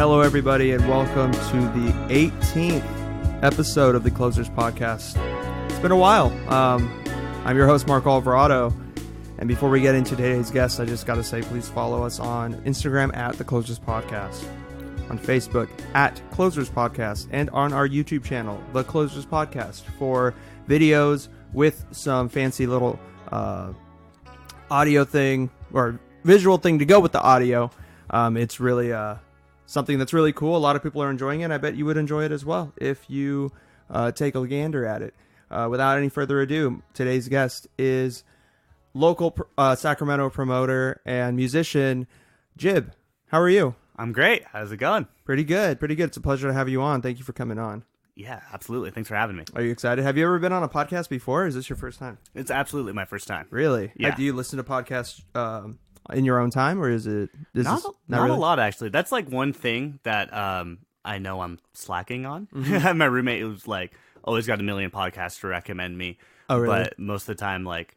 Hello, everybody, and welcome to the 18th episode of the Closers Podcast. It's been a while. I'm your host, Mark Alvarado, and before we get into today's guest, I just got to say, please follow us on Instagram at the Closers Podcast, on Facebook at Closers Podcast, and on our YouTube channel, the Closers Podcast, for videos with some fancy little audio thing or visual thing to go with the audio. It's really something that's really cool. A lot of people are enjoying it. I bet you would enjoy it as well if you take a gander at it. Without any further ado, today's guest is local Sacramento promoter and musician Jib. How are you? I'm great. How's it going? Pretty good. Pretty good. It's a pleasure to have you on. Thank you for coming on. Yeah, absolutely. Thanks for having me. Are you excited? Have you ever been on a podcast before, or is this your first time? It's absolutely my first time. Really? Yeah. Do you listen to podcasts in your own time, or is it not really? a lot, actually? That's like one thing that I know I'm slacking on. Mm-hmm. My roommate was like, always got a million podcasts to recommend me. Oh, really? But most of the time, like,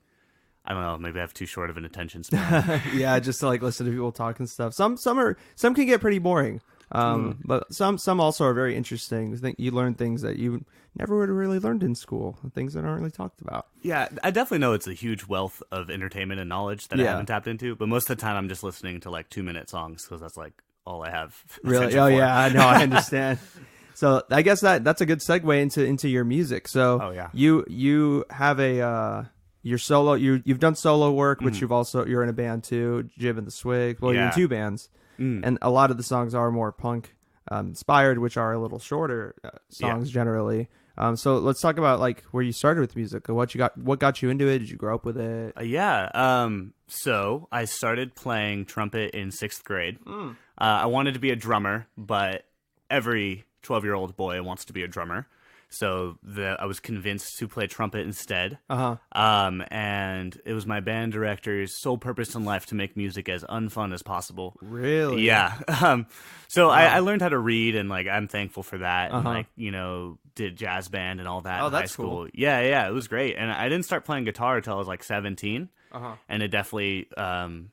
I don't know, maybe I have too short of an attention span. Yeah, just to like listen to people talk and stuff. Some can get pretty boring. But some also are very interesting. I think you learn things that you never would have really learned in school, things that aren't really talked about. Yeah, I definitely know it's a huge wealth of entertainment and knowledge that I haven't tapped into. But most of the time, I'm just listening to like 2-minute songs because that's like all I have. Really? Oh, yeah. I know. I understand. So I guess that's a good segue into your music. So you have your solo. You've done solo work, which you're in a band too, Jib and the Swig. Well, you're in two bands. And a lot of the songs are more punk inspired, which are a little shorter songs generally. So let's talk about like where you started with music. What got you into it? Did you grow up with it? So I started playing trumpet in 6th grade. I wanted to be a drummer, but every 12-year-old boy wants to be a drummer. So I was convinced to play trumpet instead. And it was my band director's sole purpose in life to make music as unfun as possible. Really? Yeah. So I learned how to read, and like I'm thankful for that. And like, did jazz band and all that in high school. Cool. Yeah, it was great. And I didn't start playing guitar until I was like 17. And it definitely it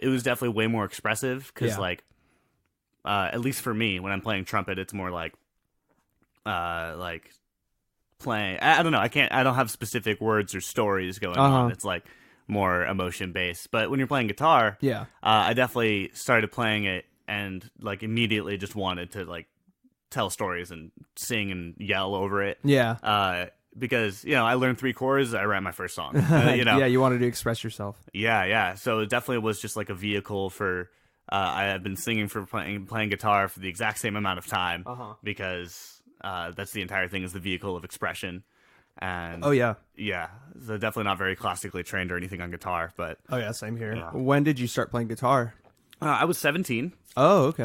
was definitely way more expressive because like at least for me, when I'm playing trumpet, it's more like playing. I don't know. I don't have specific words or stories going on. It's like more emotion based. But when you're playing guitar, I definitely started playing it and like immediately just wanted to like tell stories and sing and yell over it. Yeah. Because I learned 3 chords, I write my first song. Yeah, you wanted to express yourself. Yeah. So it definitely was just like a vehicle for. I have been singing for playing guitar for the exact same amount of time because that's the entire thing, is the vehicle of expression. And so definitely not very classically trained or anything on guitar, but same here. When did you start playing guitar? I was 17. Oh, okay.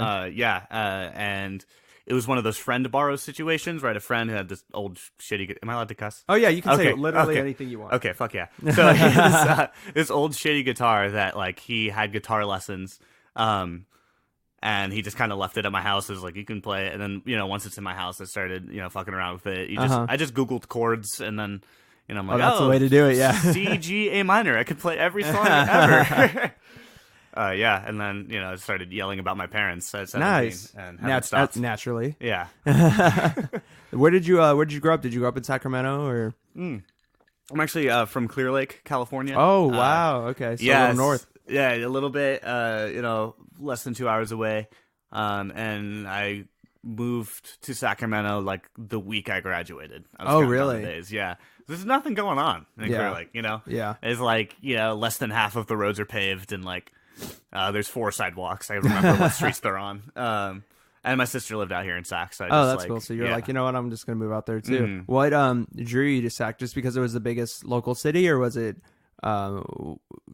And it was one of those friend borrow situations, right? A friend who had this old shitty. Am I allowed to cuss? Oh yeah, you can say literally anything you want. Okay, fuck yeah. So he had this old shitty guitar that like he had guitar lessons. And he just kind of left it at my house. It was like, you can play it. And then, once it's in my house, I started, fucking around with it. I just Googled chords, and then, I'm like, that's the way to do it, yeah. C, G, A minor. I could play every song ever. And then, I started yelling about my parents at 17. Nice. And haven't stopped. Naturally. Yeah. Where did you grow up? Did you grow up in Sacramento, or? I'm actually from Clear Lake, California. Oh, wow. Okay. So a little north. Yeah, a little bit, less than 2 hours away. And I moved to Sacramento like the week I graduated. Oh, really? Days. Yeah. There's nothing going on in Clear Lake, Yeah. It's like, less than half of the roads are paved, and like there's 4 sidewalks. I remember what streets they're on. And my sister lived out here in Sac. So that's cool. So you're like, you know what? I'm just going to move out there too. What drew you to Sac? Just because it was the biggest local city, or was it...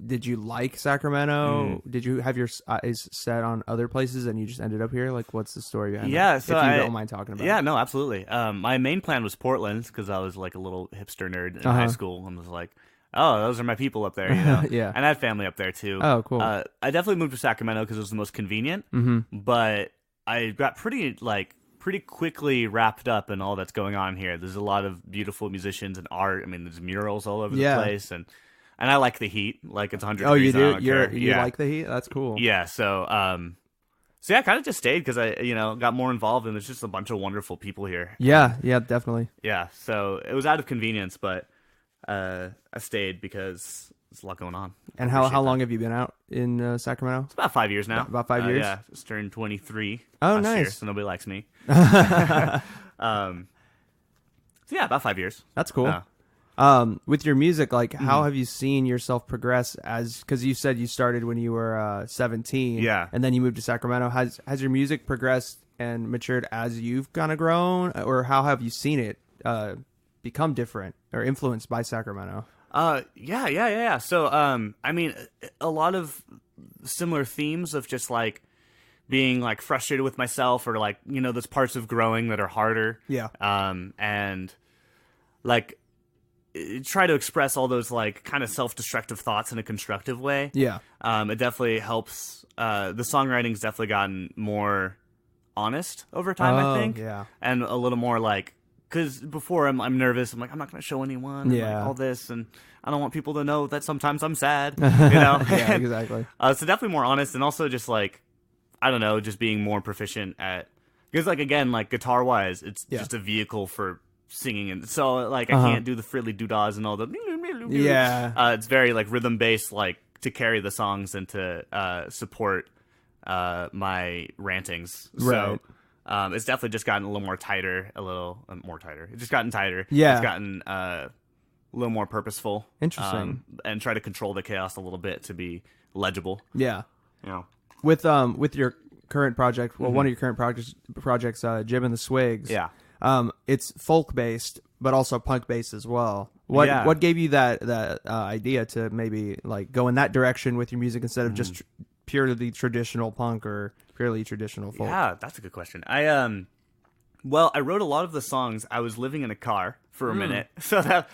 did you like Sacramento? Did you have your eyes set on other places and you just ended up here? Like, what's the story behind that? So if you don't mind talking about it. Yeah, no, absolutely. My main plan was Portland because I was like a little hipster nerd in high school and was like, oh, those are my people up there, Yeah. And I had family up there too. Oh, cool. I definitely moved to Sacramento because it was the most convenient, but I got pretty quickly wrapped up in all that's going on here. There's a lot of beautiful musicians and art. I mean, there's murals all over the place, and I like the heat. Like, it's 100 degrees. Oh, you do? You like the heat? That's cool. Yeah. So So yeah, I kind of just stayed because I, got more involved, and there's just a bunch of wonderful people here. Yeah, definitely. Yeah, so it was out of convenience, but I stayed because there's a lot going on. And how long have you been out in Sacramento? It's about 5 years now. About 5 years? Yeah, just turned 23 Oh, last nice. year, so nobody likes me. So yeah, about 5 years. That's cool. With your music, like, how have you seen yourself progress because you said you started when you were 17, yeah, and then you moved to Sacramento. Has your music progressed and matured as you've kind of grown, or how have you seen it become different or influenced by Sacramento? Yeah. So, I mean, a lot of similar themes of just like being like frustrated with myself, or like, those parts of growing that are harder. Yeah. And like try to express all those like kind of self-destructive thoughts in a constructive way. Yeah. It definitely helps. The songwriting's definitely gotten more honest over time, I think. Yeah. And a little more like, because before I'm nervous. I'm like, I'm not going to show anyone. Yeah. And like all this, and I don't want people to know that sometimes I'm sad. Yeah, exactly. So definitely more honest, and also just like, I don't know, just being more proficient at, because like again, like guitar wise, it's just a vehicle for singing, and so like I can't do the friddly doodahs and all the it's very like rhythm based, like to carry the songs and to support my rantings. Right. So it's definitely just gotten a little more tighter, It's just gotten tighter. Yeah. It's gotten a little more purposeful. Interesting. And try to control the chaos a little bit to be legible. Yeah. Yeah. With your current project, one of your current projects, Jib and the Swigs. Yeah. It's folk based, but also punk based as well. What gave you that idea to maybe like go in that direction with your music instead of just purely traditional punk or purely traditional folk? Yeah, that's a good question. I wrote a lot of the songs. I was living in a car for a minute, so that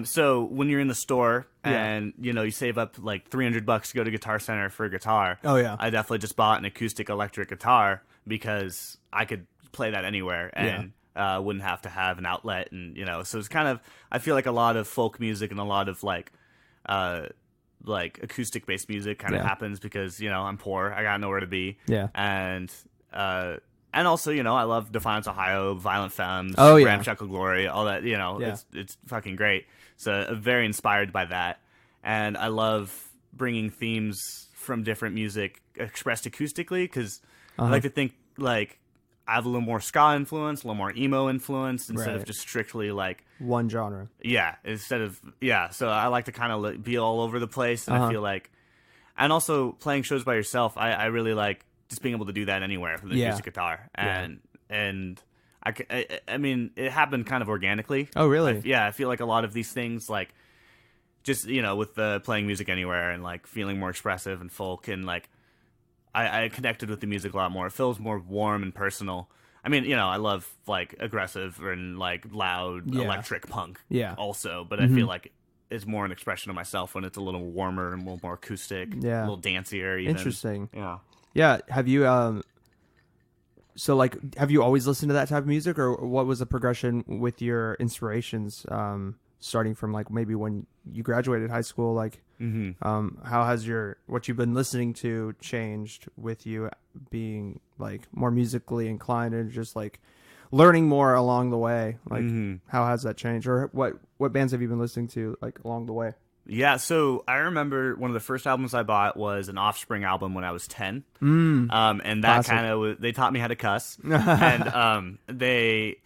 so when you're in the store and you save up like $300 to go to Guitar Center for a guitar. Oh yeah, I definitely just bought an acoustic electric guitar because I could play that anywhere and wouldn't have to have an outlet, and so it's kind of, I feel like a lot of folk music and a lot of like acoustic based music kind of happens because I'm poor, I got nowhere to be, and also, I love Defiance Ohio, Violent Femmes, Ramshackle Glory, all that, it's fucking great. So I'm very inspired by that. And I love bringing themes from different music expressed acoustically, because I like to think, like, I have a little more ska influence, a little more emo influence, instead of just strictly, like... one genre. Yeah, so I like to kind of be all over the place, and I feel like... And also, playing shows by yourself, I really like just being able to do that anywhere with the acoustic guitar, and I mean, it happened kind of organically. Oh, really? I feel like a lot of these things, like, just with the playing music anywhere and like feeling more expressive and folk, and like I connected with the music a lot more. It feels more warm and personal. I mean, I love like aggressive and like loud electric punk, also, but I feel like it's more an expression of myself when it's a little warmer and a little more acoustic, a little dancier even. Interesting. Yeah. Have you so like have you always listened to that type of music, or what was the progression with your inspirations starting from like maybe when you graduated high school, like how has what you've been listening to changed with you being like more musically inclined and just like learning more along the way? Like how has that changed, or what bands have you been listening to like along the way? Yeah, so I remember one of the first albums I bought was an Offspring album when I was 10. And that kind of, they taught me how to cuss. And been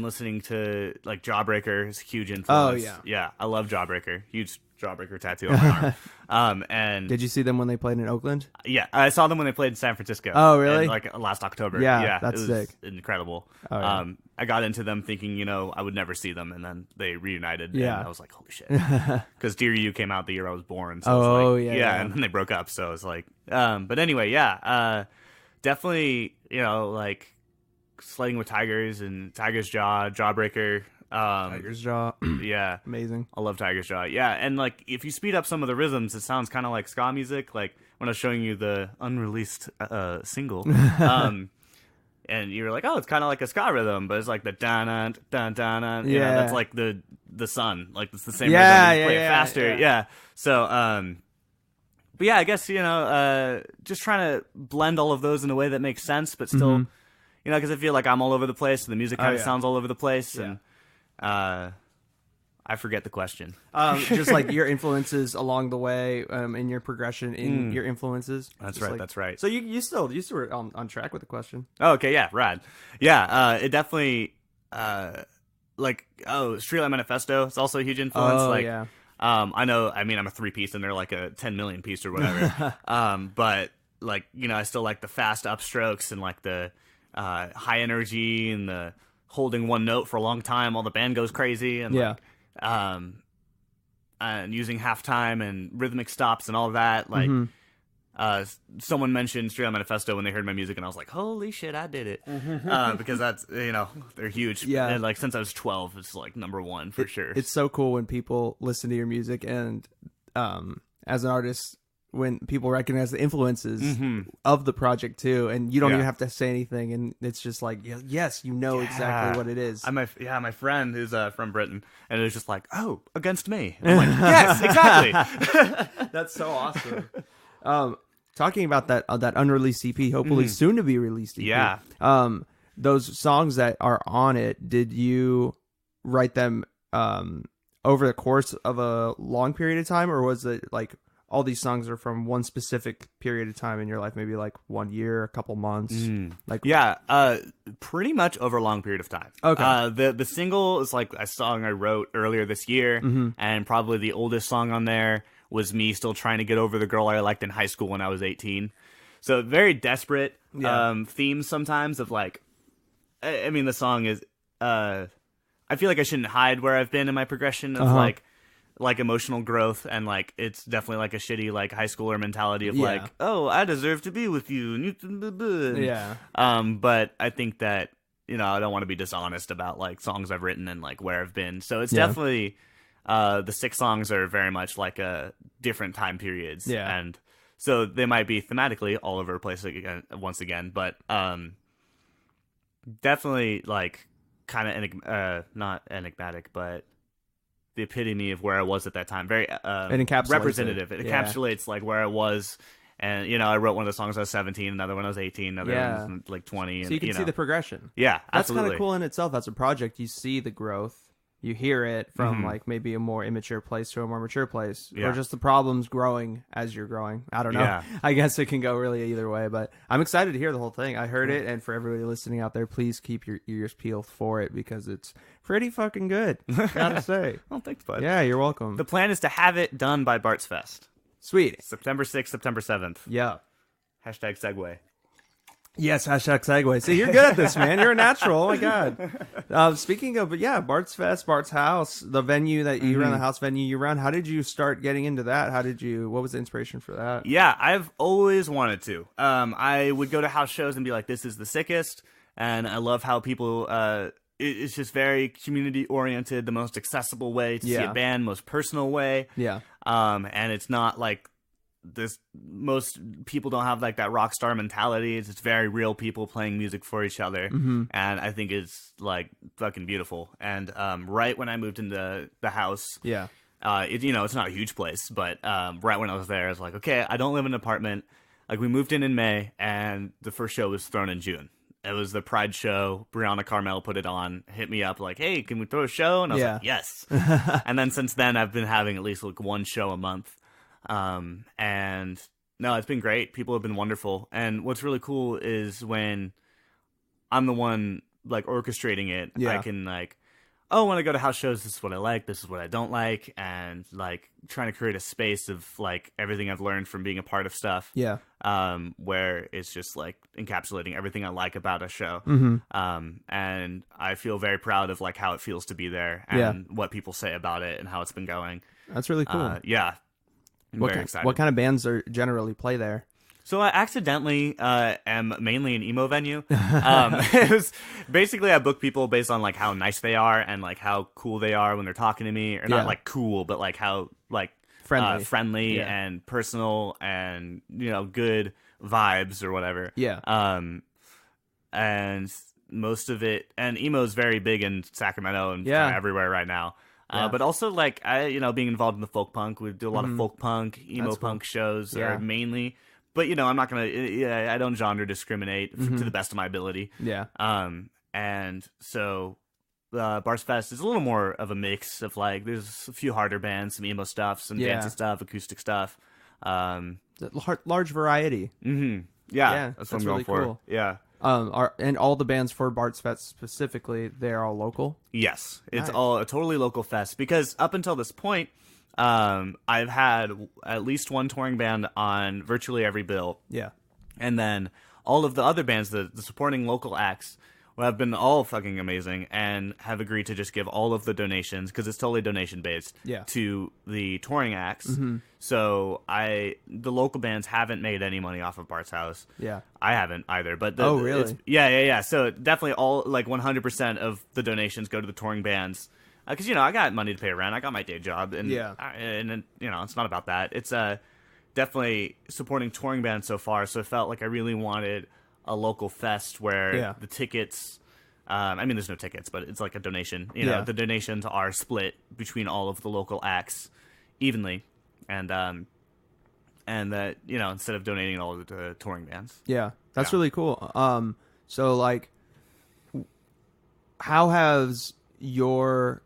listening to like Jawbreaker is a huge influence. Oh, yeah. I love Jawbreaker. Huge Jawbreaker tattoo on my arm. And did you see them when they played in Oakland? Yeah, I saw them when they played in San Francisco. Oh, really? Like last October. Yeah, that's it was sick. Incredible. Oh, yeah. I got into them thinking, I would never see them, and then they reunited. Yeah. And I was like, holy shit. Because Dear You came out the year I was born. So and then they broke up. So it's like, but anyway, definitely, like Sledding with Tigers and Tiger's Jaw, Jawbreaker. Tiger's Jaw. Yeah. Amazing. I love Tiger's Jaw. Yeah. And like, if you speed up some of the rhythms, it sounds kind of like ska music. Like when I was showing you the unreleased single, and you were like, oh, it's kind of like a ska rhythm, but it's like the dun dun dun dun. Yeah, that's like the sun. Like it's the same rhythm. You play it faster. Yeah. So, But yeah, I guess, just trying to blend all of those in a way that makes sense, but still, because I feel like I'm all over the place, and the music kind of sounds all over the place, and I forget the question. Just like your influences along the way, in your progression in your influences. That's just right. That's right. So you still were on track with the question. Oh, okay. Yeah. Rad. Yeah. It definitely, Streetlight Manifesto. It's also a huge influence. Oh, yeah. I know, I'm a 3-piece and they're like a 10 million piece or whatever. But I still like the fast upstrokes and like the, high energy and the holding one note for a long time while the band goes crazy. And and using halftime and rhythmic stops and all of that. Someone mentioned Streetlight Manifesto when they heard my music, and I was like, "Holy shit, I did it!" Because that's they're huge. Yeah, and since I was 12, it's like number one for sure. It's so cool when people listen to your music, and as an artist, when people recognize the influences of the project too, and you don't even have to say anything, and it's just like, yes, exactly what it is. My friend who's from Britain, and it was just like, oh, against me. And I'm like, yes, exactly. That's so awesome. Talking about that unreleased EP, hopefully soon to be released EP. Yeah. Those songs that are on it, did you write them over the course of a long period of time, or was it like all these songs are from one specific period of time in your life, maybe like 1 year, a couple months? Pretty much over a long period of time. Okay. The single is like a song I wrote earlier this year, and probably the oldest song on there was me still trying to get over the girl I liked in high school when I was 18. So very desperate themes sometimes of like, the song is, I feel like I shouldn't hide where I've been in my progression of like emotional growth, and like it's definitely like a shitty like high schooler mentality of like, oh, I deserve to be with you, and but I think that I don't want to be dishonest about like songs I've written and like where I've been, so it's definitely the 6 songs are very much like different time periods, and so they might be thematically all over the place once again, but definitely like kind of not enigmatic, but the epitome of where I was at that time. Very it encapsulates representative. It encapsulates like where I was. And, I wrote one of the songs when I was 17, another when I was 18, another one was like 20. So you can see the progression. Yeah, that's kind of cool in itself. As a project, you see the growth. You hear it from like maybe a more immature place to a more mature place, or just the problems growing as you're growing. I don't know. Yeah. I guess it can go really either way, but I'm excited to hear the whole thing. I heard it, and for everybody listening out there, please keep your ears peeled for it because it's pretty fucking good. Gotta say. Well, thanks, bud. Yeah, you're welcome. The plan is to have it done by Bart's Fest. Sweet. September 6th, September 7th. Yeah. Hashtag segue. Yes, hashtag segue. See, you're good at this, man. You're a natural. Oh, my God. Speaking of, Bart's Fest, Bart's House, the venue that you run, the house venue you run, how did you start getting into that? What was the inspiration for that? Yeah, I've always wanted to. I would go to house shows and be like, this is the sickest. And I love how people, it's just very community-oriented, the most accessible way to see a band, most personal way. Yeah. And it's not like, most people don't have like that rock star mentality. It's very real people playing music for each other, and I think it's like fucking beautiful. And right when I moved into the house, it's not a huge place, but right when I was there, I was like, okay, I don't live in an apartment. Like we moved in May, and the first show was thrown in June. It was the Pride show. Brianna Carmel put it on, hit me up like, hey, can we throw a show? And I was like, yes. And then since then, I've been having at least like one show a month. And no, it's been great. People have been wonderful. And what's really cool is when I'm the one like orchestrating it, I can like, when I go to house shows, this is what I like, this is what I don't like, and like trying to create a space of like everything I've learned from being a part of stuff. Yeah. Where it's just like encapsulating everything I like about a show. And I feel very proud of like how it feels to be there and what people say about it and how it's been going. That's really cool. Yeah. Very excited. What kind of bands are generally play there? So I accidentally am mainly an emo venue. It was basically I book people based on like how nice they are and like how cool they are when they're talking to me, or not like cool, but like how like friendly and personal and good vibes or whatever. Yeah. And most of it, and emo is very big in Sacramento and everywhere right now. But also, like, being involved in the folk punk, we do a lot of folk punk, emo punk shows, or mainly. But, I'm not going to, I don't genre discriminate to the best of my ability. Yeah. And so Bars Fest is a little more of a mix of, like, there's a few harder bands, some emo stuff, some dancey stuff, acoustic stuff. Large variety. Mm-hmm. Yeah, that's what I'm really going for. Cool. Yeah. And all the bands for Bards Fest specifically, they're all local? Yes. It's all a totally local fest because up until this point, I've had at least one touring band on virtually every bill. Yeah. And then all of the other bands, the supporting local acts, have been all fucking amazing and have agreed to just give all of the donations, because it's totally donation based, to the touring acts. Mm-hmm. So the local bands haven't made any money off of Bart's House. Yeah. I haven't either. But really? Yeah. So definitely all, like, 100% of the donations go to the touring bands. Because, I got money to pay rent. I got my day job. And, it's not about that. It's definitely supporting touring bands so far. So it felt like I really wanted a local fest where the tickets, there's no tickets, but it's like a donation. The donations are split between all of the local acts evenly. And that, instead of donating all of the touring bands. Yeah, that's really cool. So, like, how has your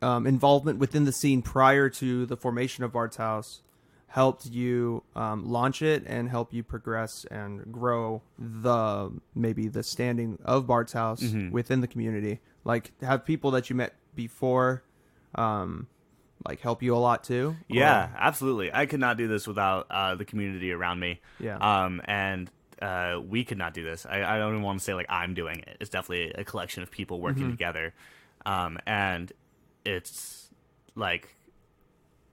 involvement within the scene prior to the formation of Bart's House helped you launch it and help you progress and grow maybe the standing of Bart's House within the community? Like, have people that you met before like help you a lot too? Yeah, absolutely. I could not do this without the community around me. Yeah. And we could not do this. I don't even want to say like I'm doing it. It's definitely a collection of people working together. And it's like,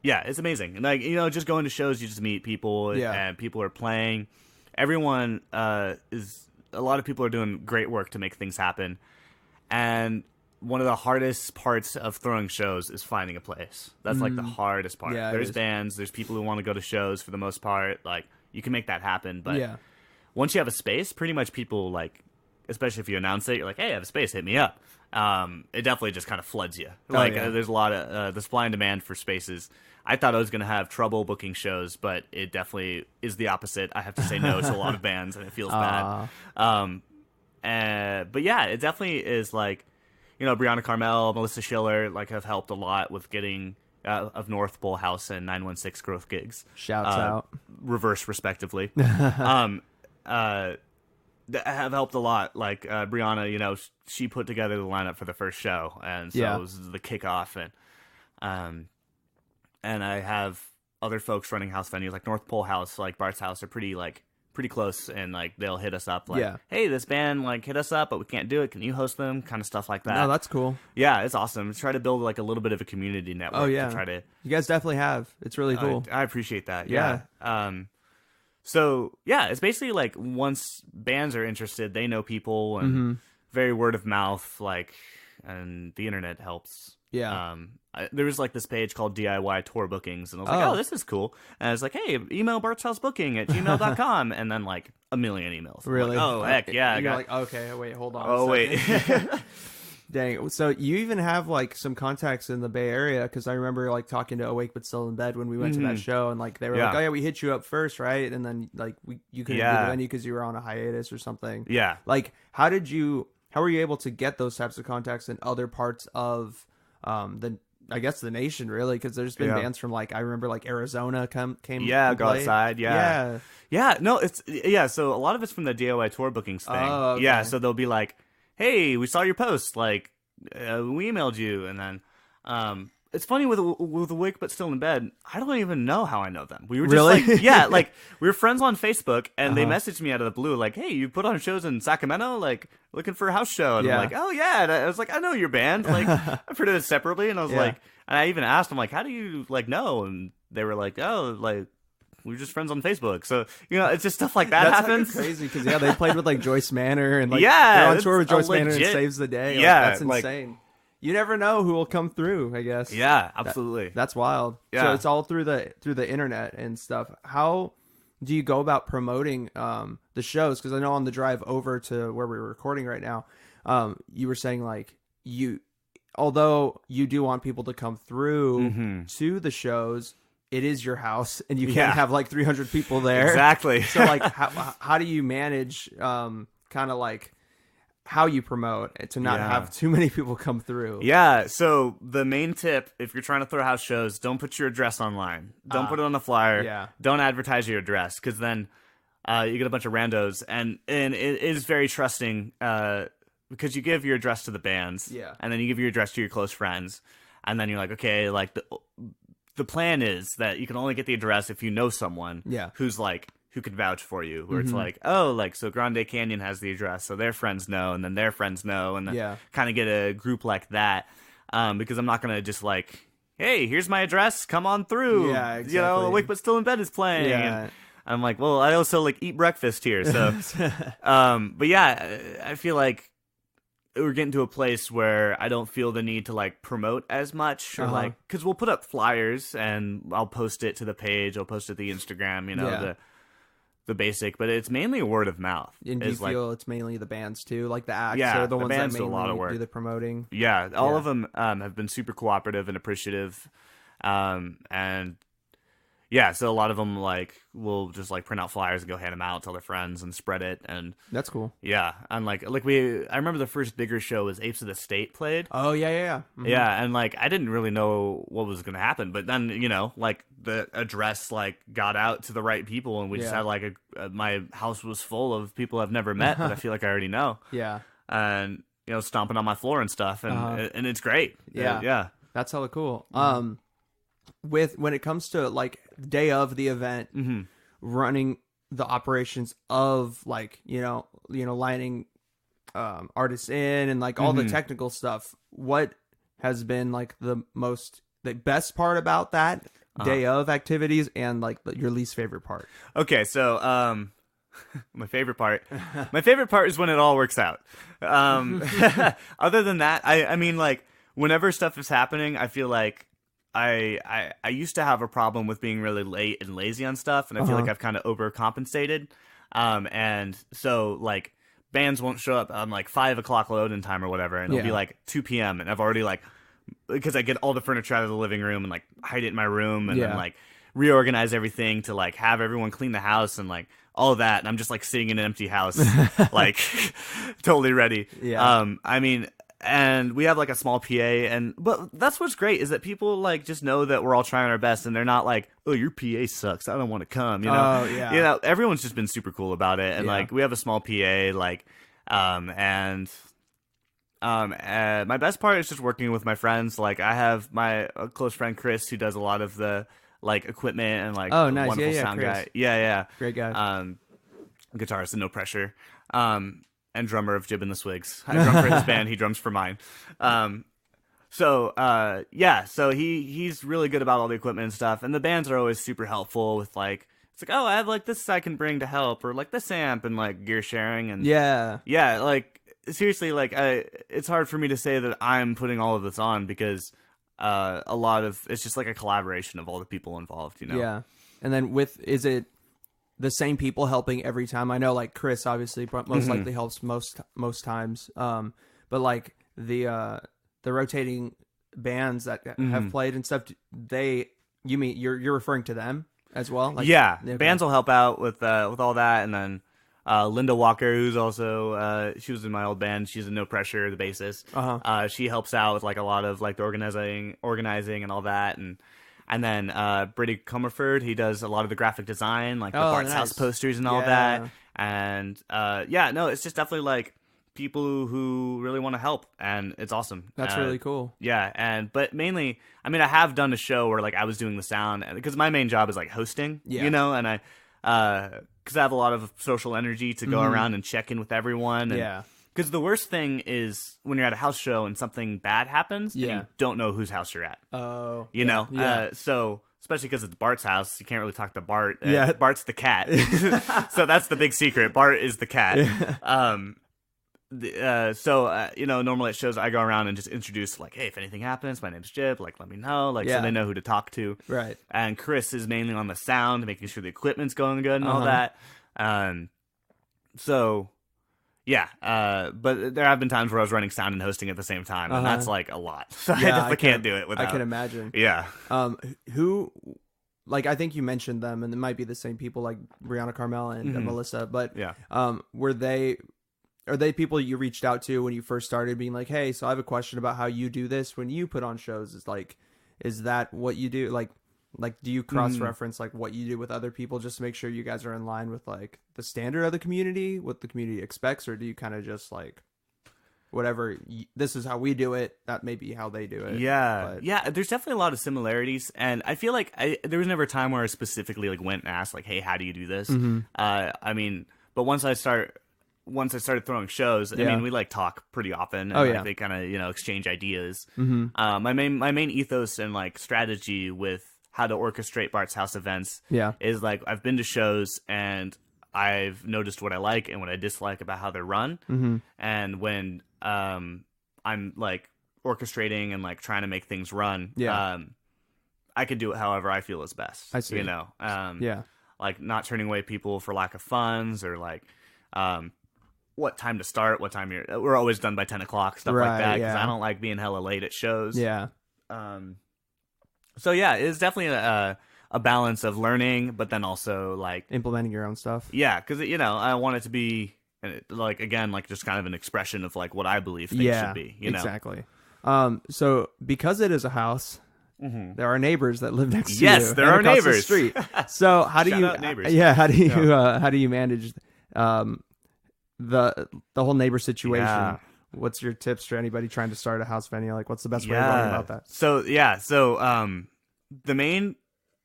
yeah, it's amazing. Like, just going to shows, you just meet people and people are playing. Everyone a lot of people are doing great work to make things happen. And one of the hardest parts of throwing shows is finding a place. That's like the hardest part. Yeah, there's bands, there's people who want to go to shows for the most part. Like, you can make that happen. But once you have a space, pretty much people, like, especially if you announce it, you're like, hey, I have a space, hit me up. It definitely just kind of floods you. There's a lot of the supply and demand for spaces. I thought I was going to have trouble booking shows, but it definitely is the opposite. I have to say no to a lot of bands, and it feels bad. But yeah, it definitely is like, Brianna Carmel, Melissa Schiller, like, have helped a lot with getting of North Pole House and 916 Growth gigs. Shouts out. Reverse, respectively. Have helped a lot. Like, Brianna, she put together the lineup for the first show, and so it was the kickoff, and I have other folks running house venues like North Pole House, like Bart's House, are pretty close, and like they'll hit us up like, hey, this band like hit us up, but we can't do it. Can you host them? Kind of stuff like that. No, that's cool. Yeah, it's awesome. Try to build like a little bit of a community network. Oh yeah, to try to. You guys definitely have. It's really cool. I appreciate that. Yeah. So yeah, it's basically like once bands are interested, they know people, and very word of mouth, like, and the internet helps. Yeah. There was like this page called DIY Tour Bookings, and I was like, oh, this is cool. And I was like, hey, email bartshousebooking@gmail.com, and then like a million emails. Really? Like, oh, heck, yeah. You're like, okay, wait, hold on. Oh, wait. Dang. So you even have like some contacts in the Bay Area, because I remember like talking to Awake But Still in Bed when we went to that show, and like they were like, oh yeah, we hit you up first, right? And then like you couldn't do the venue because you were on a hiatus or something. Yeah. Like, how were you able to get those types of contacts in other parts of the nation, really? Because there's been bands from like, I remember like Arizona came go outside. Yeah. No, so a lot of it's from the DIY Tour Bookings thing. Oh, okay. Yeah, so they'll be like, hey, we saw your post, like, we emailed you, and then it's funny with Awake But Still in Bed, I don't even know how I know them. We were just like, like, we were friends on Facebook, and they messaged me out of the blue, like, hey, you put on shows in Sacramento, like, looking for a house show. And I'm like, oh yeah. And I was like, I know your band. Like, I've heard of it separately. And I was like, and I even asked them, like, how do you like know? And they were like, oh, like, we were just friends on Facebook. So, it's just stuff like that happens. That's crazy, because they played with like Joyce Manor, and like they're on tour with Joyce Manor and Saves the Day. Yeah, that's insane. You never know who will come through, I guess. Yeah, absolutely. That's wild. Yeah. So it's all through the internet and stuff. How do you go about promoting the shows? Because I know on the drive over to where we're recording right now, you were saying like although you do want people to come through to the shows, it is your house, and you can't have like 300 people there. Exactly. So like, how do you manage, kind of like how you promote to not have too many people come through? Yeah. So the main tip, if you're trying to throw house shows, don't put your address online. Don't put it on the flyer. Yeah. Don't advertise your address, because then you get a bunch of randos, and it is very trusting, because you give your address to the bands, and then you give your address to your close friends, and then you're like, okay, like the plan is that you can only get the address if you know someone who's like, who could vouch for you, where it's like, oh, like, so Grande Canyon has the address, so their friends know, and then their friends know, and then kind of get a group like that, because I'm not going to just like, hey, here's my address, come on through. Yeah, exactly. You know, Awake But Still in Bed is playing. Yeah. And I'm like, well, I also like eat breakfast here, so. But yeah, I feel like we're getting to a place where I don't feel the need to like promote as much, or like, because we'll put up flyers and I'll post it to the page, I'll post it to the Instagram, you know, the basic, but it's mainly word of mouth. And do you feel it's mainly the bands too, like the acts are the ones that mainly do a lot of work. Do the promoting? Yeah, all of them have been super cooperative and appreciative, and yeah, so a lot of them like will just like print out flyers and go hand them out, tell their friends, and spread it, and that's cool. Yeah, and I remember the first bigger show was Apes of the State played. Oh yeah. Yeah, and like I didn't really know what was gonna happen, but then like the address like got out to the right people, and we just had like my house was full of people I've never met, but I feel like I already know. Yeah, and stomping on my floor and stuff, and it's great. Yeah, that's hella cool. When it comes to like day of the event, running the operations of like lining artists in and like all the technical stuff, what has been like the best part about that day of activities, and like your least favorite part? Okay, so my favorite part is when it all works out. Other than that, I mean, like, whenever stuff is happening, I feel like I used to have a problem with being really late and lazy on stuff, and I feel like I've kind of overcompensated. And so like bands won't show up on like 5 o'clock load-in time or whatever, and it'll be like 2 p.m. and I've already like, because I get all the furniture out of the living room and like hide it in my room, and then like reorganize everything to like have everyone clean the house and like all of that, and I'm just like sitting in an empty house, like totally ready. I mean. And we have like a small PA, but that's what's great is that people like just know that we're all trying our best, and they're not like, oh, your PA sucks, I don't want to come, everyone's just been super cool about it, and like we have a small PA, like my best part is just working with my friends. Like I have my close friend Chris, who does a lot of the like equipment and like nice. Wonderful sound Chris. guy. Great guy. Guitarist and No Pressure. And drummer of Jib and the Swigs. I drum for his band, he drums for mine. So he's really good about all the equipment and stuff, and the bands are always super helpful with like, it's like, oh, I have like this I can bring to help, or like this amp, and like gear sharing, and like seriously, like it's hard for me to say that I'm putting all of this on, because a lot of it's just like a collaboration of all the people involved, Yeah, and then is it the same people helping every time? I know like Chris obviously most likely helps most times, but like the rotating bands that have played and stuff, you're referring to them as well? Like, bands will help out with all that, and then Linda Walker, who's also she was in my old band, she's in No Pressure, the bassist. She helps out with like a lot of like the organizing and all that, and then Brady Comerford, he does a lot of the graphic design, like the Bart's House posters and all that. And it's just definitely like people who really want to help, and it's awesome. That's really cool. Yeah, but mainly, I mean, I have done a show where like I was doing the sound, because my main job is like hosting, and I because I have a lot of social energy to go around and check in with everyone. And, because the worst thing is when you're at a house show and something bad happens, and you don't know whose house you're at. Oh, you know? So, especially because it's Bart's house, you can't really talk to Bart. Bart's the cat. So that's the big secret. Bart is the cat. Normally at shows, I go around and just introduce, like, hey, if anything happens, my name's Jib, like, let me know, like, so they know who to talk to. Right. And Chris is mainly on the sound, making sure the equipment's going good and all that. Yeah, but there have been times where I was running sound and hosting at the same time, and that's like a lot. So Yeah, I can't do it without. I can imagine. Yeah. Who, like, I think you mentioned them, and it might be the same people, like Brianna Carmel and Melissa. But yeah, are they people you reached out to when you first started, being like, hey, so I have a question about how you do this when you put on shows? Is that what you do? Like, do you cross-reference like what you do with other people just to make sure you guys are in line with like the standard of the community, what the community expects, or do you kind of just like whatever this is how we do it, that may be how they do it? Yeah, yeah. There's definitely a lot of similarities, and I feel like there was never a time where I specifically like went and asked like, hey, how do you do this? I mean, but once I started throwing shows, I mean, we like talk pretty often. And, they kind of exchange ideas. My main ethos and like strategy with how to orchestrate Bart's House events is like I've been to shows and I've noticed what I like and what I dislike about how they're run. And when I'm like orchestrating and like trying to make things run, I can do it however I feel is best. I see. Like not turning away people for lack of funds or like what time to start, what time we're always done by 10 o'clock, stuff like that, because I don't like being hella late at shows. So yeah, it's definitely a balance of learning, but then also like implementing your own stuff. Yeah, because I want it to be like again like just kind of an expression of like what I believe things should be. Exactly. So because it is a house, there are neighbors that live next to you. Yes, there are neighbors. The street. So how do Shout you? out neighbors. How do you manage the whole neighbor situation? Yeah. What's your tips for anybody trying to start a house venue? Like, what's the best way of going about that? So the main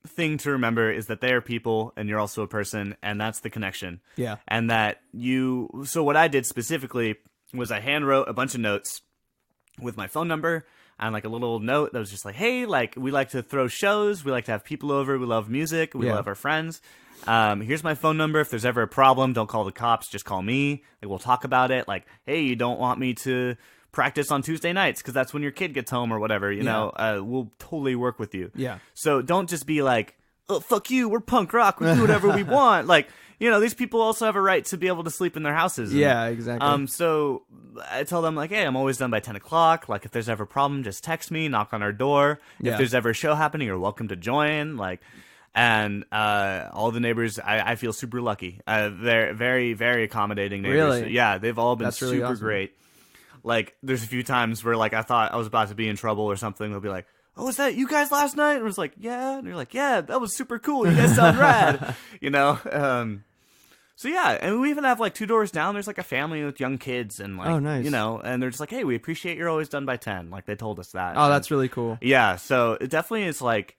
thing to remember is that they are people and you're also a person, and that's the connection. Yeah. And that so what I did specifically was I hand wrote a bunch of notes with my phone number and like a little note that was just like, hey, like we like to throw shows, we like to have people over, we love music, we love our friends. Here's my phone number. If there's ever a problem, don't call the cops, just call me. Like we'll talk about it. Like, hey, you don't want me to practice on Tuesday nights because that's when your kid gets home or whatever, you know, we'll totally work with you. Yeah. So don't just be like, oh, fuck you, we're punk rock, we do whatever we want. Like, these people also have a right to be able to sleep in their houses. And, yeah, exactly. So I tell them like, hey, I'm always done by 10 o'clock. Like if there's ever a problem, just text me, knock on our door. If there's ever a show happening, you're welcome to join. Like, and all the neighbors, I feel super lucky. They're very, very accommodating neighbors. Really? Yeah, they've all been really super awesome. great. Like, there's a few times where, like, I thought I was about to be in trouble or something. They'll be like, oh, was that you guys last night? And I was like, yeah. And you're like, yeah, that was super cool. You guys sound rad. So, yeah. And we even have, like, 2 doors down. There's, like, a family with young kids. And, like, oh, nice. And they're just like, hey, we appreciate you're always done by 10. Like, they told us that. Oh, that's really cool. Yeah. So, it definitely is, like,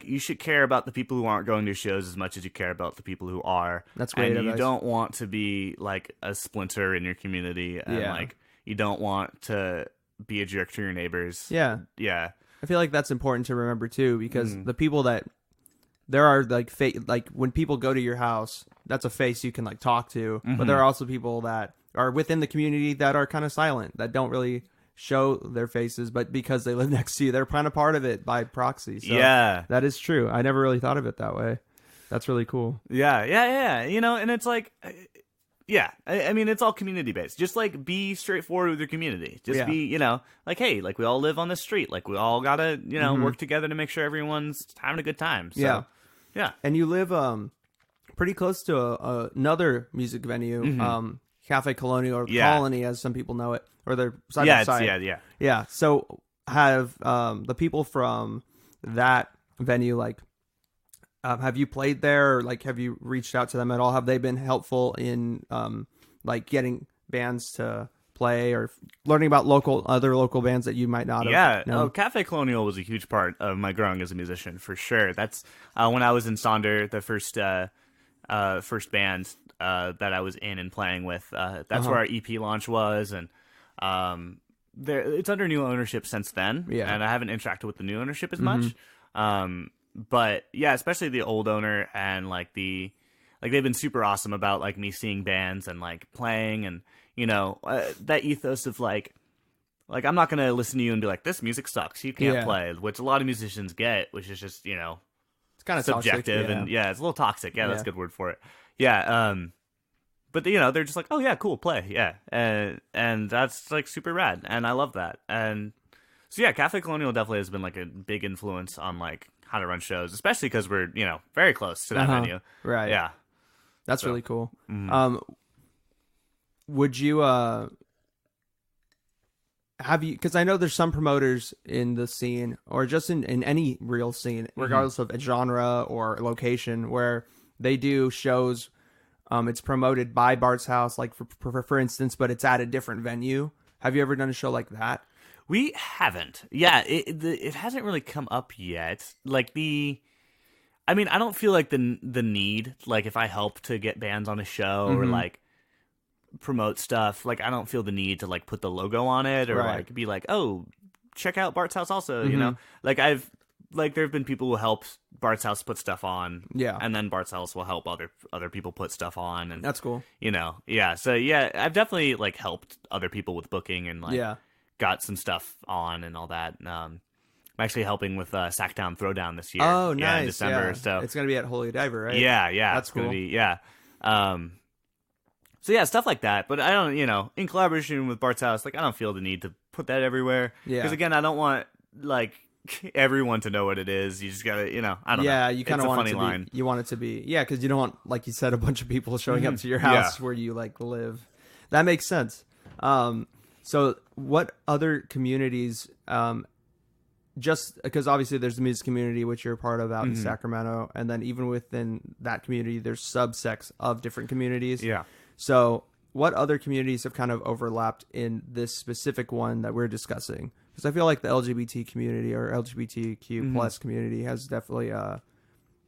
you should care about the people who aren't going to shows as much as you care about the people who are. That's great. And you don't want to be, like, a splinter in your community. And, like, you don't want to be a jerk to your neighbors. Yeah. Yeah. I feel like that's important to remember, too, because the people that there are, like, like when people go to your house, that's a face you can, like, talk to. But there are also people that are within the community that are kind of silent, that don't really show their faces, but because they live next to you, they're kind of part of it by proxy. So that is true. I never really thought of it that way. That's really cool. Yeah. And it's like, I mean, it's all community based. Just like be straightforward with your community. Just be, like, hey, like we all live on this street. Like we all gotta, work together to make sure everyone's having a good time. So, yeah. And you live pretty close to another music venue, Cafe Colonial, or Colony, as some people know it, or they're side by side. Yeah. So have the people from that venue, like, have you played there, or like have you reached out to them at all? Have they been helpful in like getting bands to play or learning about other local bands that you might not have known? Cafe Colonial was a huge part of my growing as a musician, for sure. That's when I was in Sonder, the first band that I was in and playing with. That's where our EP launch was, and it's under new ownership since then. And I haven't interacted with the new ownership as much. But yeah, especially the old owner, and like they've been super awesome about like me seeing bands and like playing, and that ethos of like I'm not gonna listen to you and be like, this music sucks, you can't play, which a lot of musicians get, which is just it's kind of subjective, toxic, and it's a little toxic. That's a good word for it. but you know, they're just like, oh yeah, cool, play, yeah, and that's like super rad, and I love that. And so yeah, Cafe Colonial definitely has been like a big influence on like how to run shows, especially because we're, you know, very close to that venue. Right. Yeah. That's really cool. Would you have you, because I know there's some promoters in the scene, or just in any real scene, regardless of a genre or location, where they do shows, it's promoted by Bart's House, like for instance, but it's at a different venue. Have you ever done a show like that? We haven't. Yeah, it hasn't really come up yet. Like I mean, I don't feel like the need, like if I help to get bands on a show or like promote stuff, like I don't feel the need to like put the logo on it or like be like, oh, check out Bart's House also, you know? Like there have been people who help Bart's House put stuff on. Yeah. And then Bart's House will help other people put stuff on. And that's cool. You know, yeah. So yeah, I've definitely like helped other people with booking and like got some stuff on and all that. I'm actually helping with Sacktown Throwdown this year. Oh, nice. Yeah, in December. Yeah. So it's gonna be at Holy Diver, right? Yeah. That's cool. Gonna be, yeah. So yeah, stuff like that. But I don't, you know, in collaboration with Bart's House, like I don't feel the need to put that everywhere. Yeah. Because again, I don't want like everyone to know what it is. You just gotta, you know, I don't know. Yeah, you kind of want it to be. You want it to be. Yeah, because you don't want, like you said, a bunch of people showing up to your house where you like live. That makes sense. So what other communities? Just because obviously there's the music community, which you're a part of out in Sacramento, and then even within that community, there's subsects of different communities. Yeah. So what other communities have kind of overlapped in this specific one that we're discussing? Because I feel like the LGBT community or LGBTQ plus community has definitely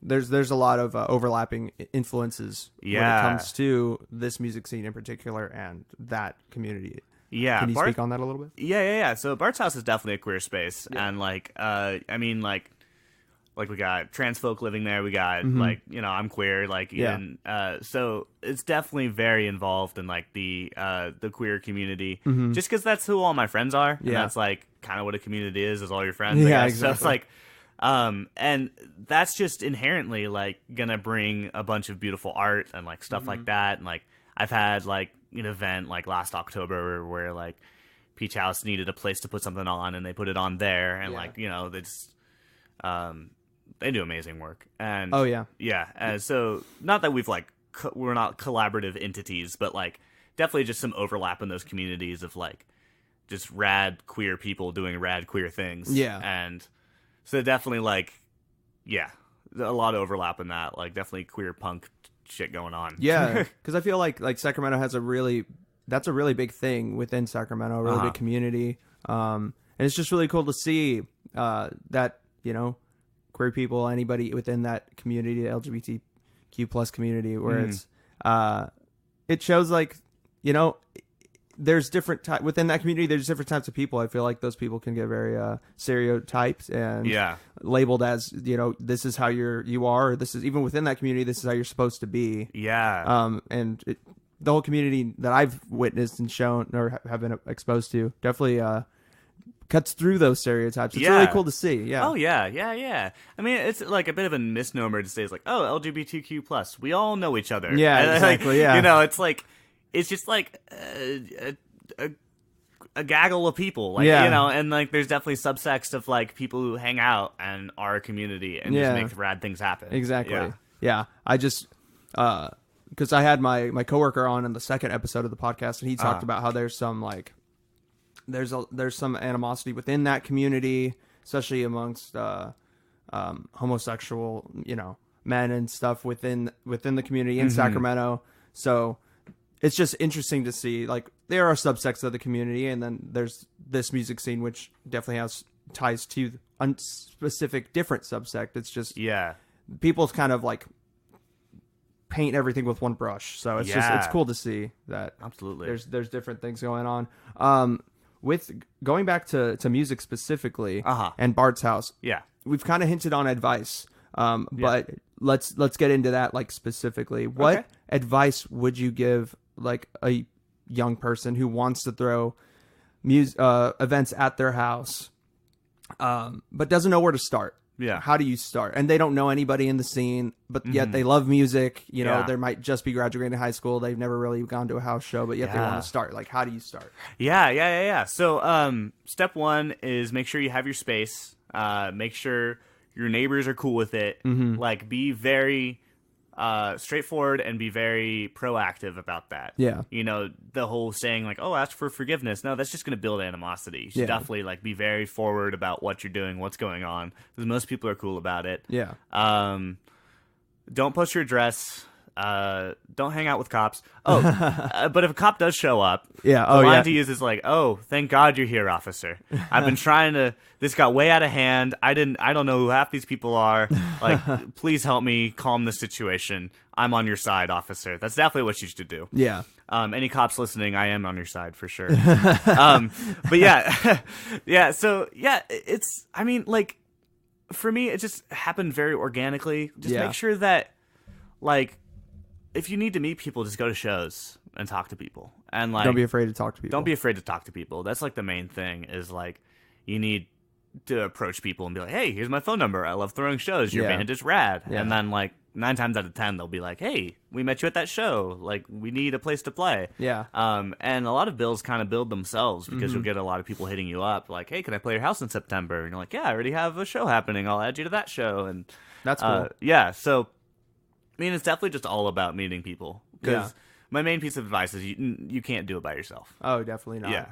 there's a lot of overlapping influences when it comes to this music scene in particular and that community. Yeah, can you speak on that a little bit? Yeah. So Bart's House is definitely a queer space, and like, I mean, like we got trans folk living there. We got like, you know, I'm queer, like, and so it's definitely very involved in like the queer community, just because that's who all my friends are. And that's like kind of what a community is all your friends. Yeah, exactly. So it's like, and that's just inherently like gonna bring a bunch of beautiful art and like stuff like that, and like I've had like an event like last October where like Peach House needed a place to put something on, and they put it on there, and like, you know, they just they do amazing work. And and so not that we've like we're not collaborative entities, but like definitely just some overlap in those communities of like just rad queer people doing rad queer things. And so definitely like a lot of overlap in that, like definitely queer punk shit going on. Yeah, because I feel like Sacramento has that's a really big thing within Sacramento, a really big community, and it's just really cool to see that, you know, queer people, anybody within that community, the LGBTQ plus community, where it's it shows like, you know, there's different within that community. There's different types of people. I feel like those people can get very stereotyped and labeled as, you know, this is how you are. Or this is, even within that community, this is how you're supposed to be. Yeah. And the whole community that I've witnessed and shown or have been exposed to definitely cuts through those stereotypes. It's really cool to see. Yeah. Oh yeah. I mean, it's like a bit of a misnomer to say it's like, oh, LGBTQ plus. We all know each other. Yeah, exactly. Yeah. You know, it's like. It's just like a gaggle of people, like, you know, and like there's definitely subsects of like people who hang out and are a community and just make rad things happen. Exactly. Yeah. I just because I had my coworker on in the second episode of the podcast, and he talked about how there's some like there's some animosity within that community, especially amongst homosexual, you know, men and stuff within the community in Sacramento. So it's just interesting to see, like, there are subsects of the community, and then there's this music scene, which definitely has ties to a specific different subsect. It's just, people kind of like paint everything with one brush. So it's just, it's cool to see that. Absolutely. There's different things going on. With going back to music specifically and Bart's House. Yeah. We've kind of hinted on advice. But let's get into that, like, specifically. What advice would you give like a young person who wants to throw events at their house, but doesn't know where to start? Yeah. How do you start? And they don't know anybody in the scene, but yet they love music. You know, they might just be graduating high school. They've never really gone to a house show, but yet they want to start. Like, how do you start? Yeah. So, step one is make sure you have your space. Make sure your neighbors are cool with it. Like, be very straightforward and be very proactive about that. Yeah. You know, the whole saying like, oh, ask for forgiveness. No, that's just going to build animosity. You should definitely like be very forward about what you're doing, what's going on, because most people are cool about it. Yeah. Don't post your address. Don't hang out with cops. Oh, but if a cop does show up, the line to use is like, "Oh, thank God you're here, officer. I've been trying to. This got way out of hand. I don't know who half these people are. Like, please help me calm the situation. I'm on your side, officer." That's definitely what you should do. Yeah. Any cops listening, I am on your side for sure. But yeah, yeah. So yeah, it's. I mean, like, for me, it just happened very organically. Just make sure that, like, if you need to meet people, just go to shows and talk to people. And like, don't be afraid to talk to people. Don't be afraid to talk to people. That's like the main thing is like, you need to approach people and be like, hey, here's my phone number. I love throwing shows. Your band is rad. Yeah. And then like 9 times out of 10, they'll be like, hey, we met you at that show. Like, we need a place to play. Yeah. And a lot of bills kind of build themselves because you'll get a lot of people hitting you up like, hey, can I play your house in September? And you're like, yeah, I already have a show happening. I'll add you to that show. And that's cool. Yeah. So, I mean, it's definitely just all about meeting people. Because my main piece of advice is you can't do it by yourself. Oh, definitely not. Yeah.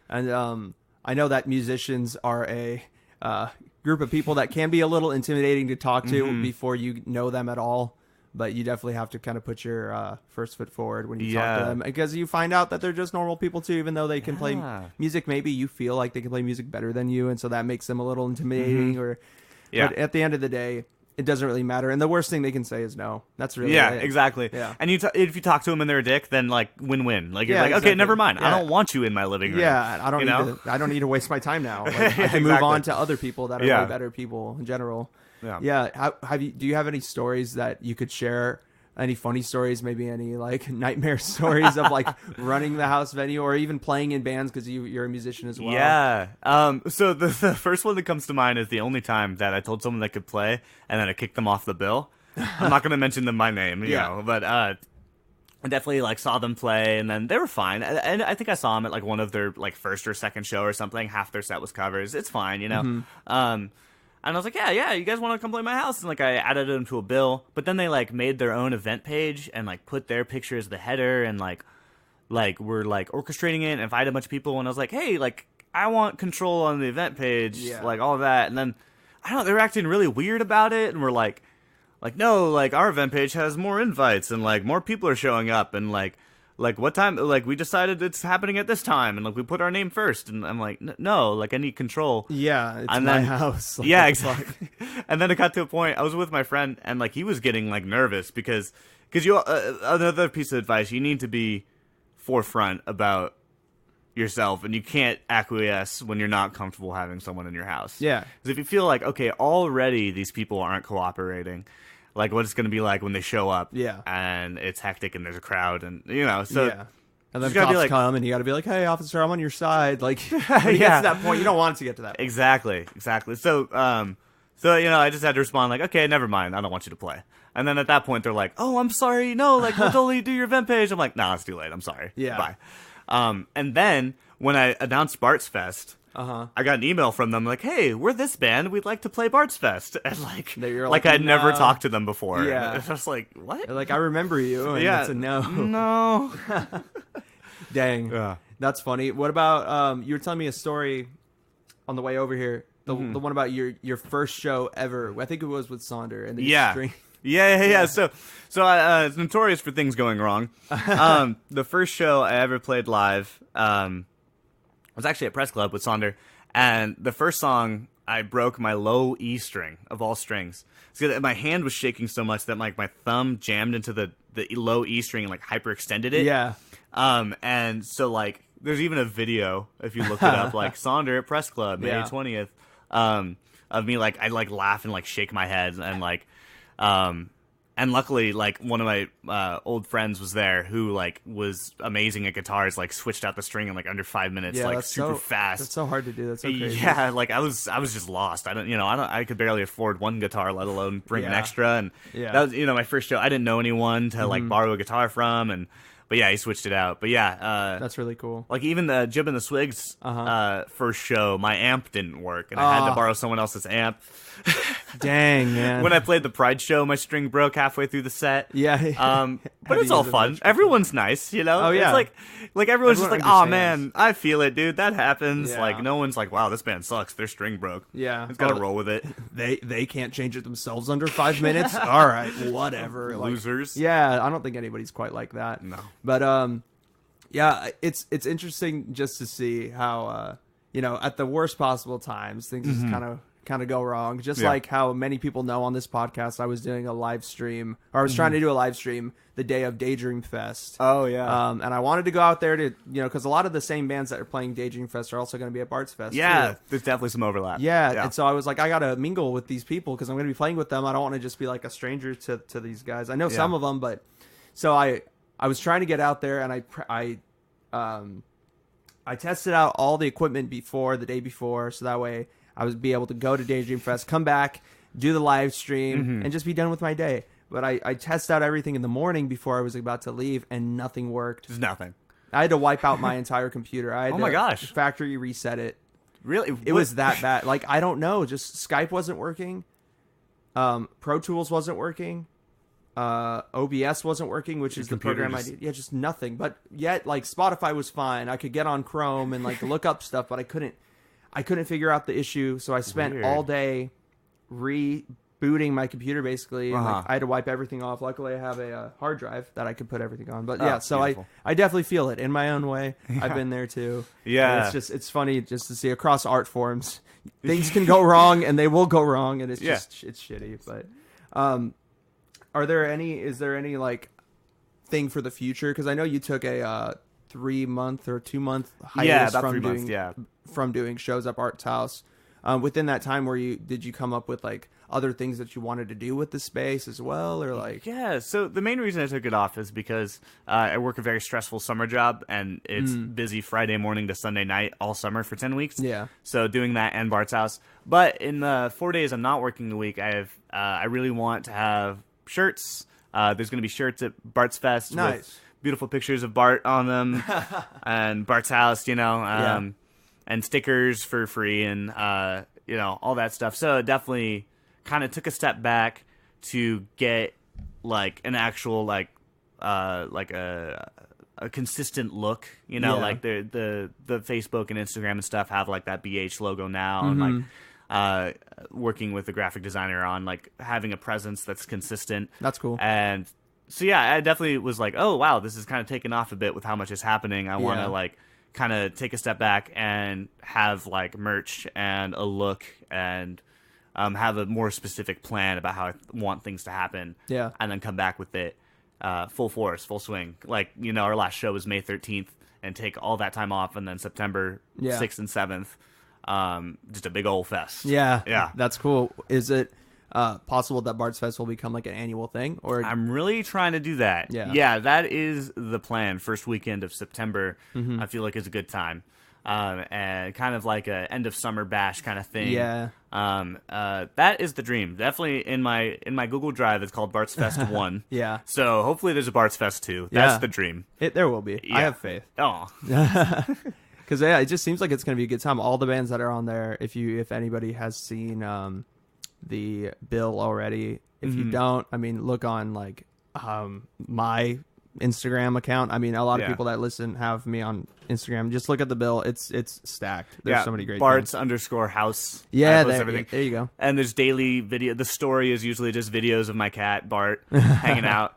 And I know that musicians are a group of people that can be a little intimidating to talk to before you know them at all. But you definitely have to kind of put your first foot forward when you talk to them. Because you find out that they're just normal people too, even though they can play music. Maybe you feel like they can play music better than you, and so that makes them a little intimidating. But at the end of the day, it doesn't really matter, and the worst thing they can say is no. That's really it. Exactly. Yeah. And if you talk to them and they're a dick, then like win-win. Like you're like, exactly. okay, never mind. I don't want you in my living room. Yeah, I don't need to waste my time now. Like, I can move on to other people that are way better people in general. Yeah. Do you have any stories that you could share? Any funny stories, maybe any like nightmare stories of like running the house venue or even playing in bands because you're a musician as well? Yeah. So the first one that comes to mind is the only time that I told someone they could play and then I kicked them off the bill. I'm not going to mention them by name, you know, but I definitely like saw them play and then they were fine. And I think I saw them at like one of their like first or second show or something. Half their set was covers. It's fine, you know. And I was like, yeah, you guys want to come play my house? And like I added them to a bill, but then they like made their own event page and like put their picture as the header and like we're like orchestrating it and invited a bunch of people. And I was like, hey, like I want control on the event page, like all of that. And then I don't know, they were acting really weird about it, and we're like no, like our event page has more invites and like more people are showing up and like what time, like we decided it's happening at this time and like we put our name first, and I'm like no, like I need control. Yeah, it's my house. Like, yeah, exactly. And then it got to a point, I was with my friend and like he was getting like nervous because you another piece of advice, you need to be forefront about yourself and you can't acquiesce when you're not comfortable having someone in your house. Yeah, because if you feel like, okay, already these people aren't cooperating, like what it's going to be like when they show up, and it's hectic and there's a crowd, and you know, so and then cops come and you got to be like, hey, officer, I'm on your side. Like, when you get to that point, you don't want it to get to that point. Exactly. So, you know, I just had to respond like, okay, never mind, I don't want you to play. And then at that point, they're like, oh, I'm sorry, no, like we'll totally do your event page. I'm like, nah, it's too late. I'm sorry. Yeah. Bye. And then when I announced Bart's Fest, I got an email from them like, hey, we're this band, we'd like to play Bart's Fest. And like I'd never talked to them before. Yeah. And I was like, what? They're like, I remember you. And it's a no. No. Dang. Yeah. That's funny. What about, you were telling me a story on the way over here, the one about your first show ever. I think it was with Sonder. And Yeah. So it's notorious for things going wrong. The first show I ever played live, was actually at Press Club with Sonder, and the first song I broke my low E string of all strings. So my hand was shaking so much that like my thumb jammed into the low E string and like hyperextended it. Yeah. And so like there's even a video if you look it up, like Sonder at Press Club May 20th, of me like I like laugh and like shake my head and like And luckily, like, one of my old friends was there who, like, was amazing at guitars, like, switched out the string in, like, under 5 minutes, like, super fast. That's so hard to do. That's so crazy. Yeah, like, I was just lost. I could barely afford one guitar, let alone bring an extra. And that was, my first show. I didn't know anyone to, like, borrow a guitar from, but yeah, he switched it out. But yeah, that's really cool. Like, even the Jib and the Swigs first show, my amp didn't work, and I had to borrow someone else's amp. Dang, man. When I played the Pride show, my string broke halfway through the set. Yeah. But it's all fun. Everyone's nice, you know? Oh, yeah. It's like everyone's just like, oh, man, I feel it, dude. That happens. Yeah. Like, no one's like, wow, this band sucks. Their string broke. Yeah. It's got to roll with it. They can't change it themselves under 5 minutes? All right, whatever. Losers. Yeah, I don't think anybody's quite like that. No. But, yeah, it's interesting just to see how, at the worst possible times, things just kind of go wrong. Just like how many people know on this podcast, I was doing a live stream, or I was trying to do a live stream the day of Daydream Fest. Oh, yeah. And I wanted to go out there to, because a lot of the same bands that are playing Daydream Fest are also going to be at Bart's Fest. Yeah, too. there's definitely some overlap. Yeah, and so I was like, I got to mingle with these people because I'm going to be playing with them. I don't want to just be like a stranger to these guys. I know some of them, but so I was trying to get out there, and I tested out all the equipment the day before, so that way I would be able to go to Daydream Fest, come back, do the live stream, and just be done with my day. But I tested out everything in the morning before I was about to leave, and nothing worked. There's nothing. I had to wipe out my entire computer. I had my gosh. Factory reset it. Really? It was that bad. Like, I don't know. Just Skype wasn't working. Pro Tools wasn't working. OBS wasn't working, which is the program I did. Yeah, just nothing. But yet, like, Spotify was fine. I could get on Chrome and, like, look up stuff, but I couldn't figure out the issue. So I spent all day rebooting my computer, basically. And, like, I had to wipe everything off. Luckily, I have a hard drive that I could put everything on. But yeah, so I definitely feel it in my own way. I've been there too. Yeah. And it's funny just to see across art forms. Things can go wrong, and they will go wrong, and it's just it's shitty. But is there any like thing for the future? Because I know you took a 3-month or 2-month hiatus about 3 months, from doing shows up Art's House. Within that time, did you come up with like other things that you wanted to do with the space as well, or like? Yeah, so the main reason I took it off is because I work a very stressful summer job, and it's busy Friday morning to Sunday night all summer for 10 weeks. Yeah. So doing that and Bart's House, but in the 4 days I'm not working the week, I really want to have shirts. There's going to be shirts at Bart's Fest. Nice. With beautiful pictures of Bart on them, and Bart's House, and stickers for free, and all that stuff. So it definitely kind of took a step back to get like an actual like a consistent look, like the Facebook and Instagram and stuff have like that BH logo now, and like working with the graphic designer on like having a presence that's consistent. That's cool. And so yeah, I definitely was like, oh wow, this is kind of taken off a bit with how much is happening. I want to like kind of take a step back and have like merch and a look, and have a more specific plan about how I want things to happen. Yeah. And then come back with it full force, full swing. Like, our last show was May 13th, and take all that time off, and then September 6th and 7th, just a big old fest. Yeah. Yeah. That's cool. Is it possible that Bart's Fest will become like an annual thing? Or I'm really trying to do that. Yeah, that is the plan. First weekend of September, I feel like is a good time. And kind of like a end of summer bash kind of thing. Yeah. That is the dream. Definitely in my Google Drive, it's called Bart's Fest 1. Yeah. So hopefully there's a Bart's Fest 2. That's the dream. There will be. Yeah. I have faith. Oh. Because it just seems like it's going to be a good time. All the bands that are on there, if anybody has seen the bill already, if you don't, I mean, look on like my Instagram account. I mean, a lot of people that listen have me on Instagram. Just look at the bill. It's stacked. There's so many great Bart's things. _house. Yeah, everything. There you go. And there's daily video. The story is usually just videos of my cat Bart hanging out.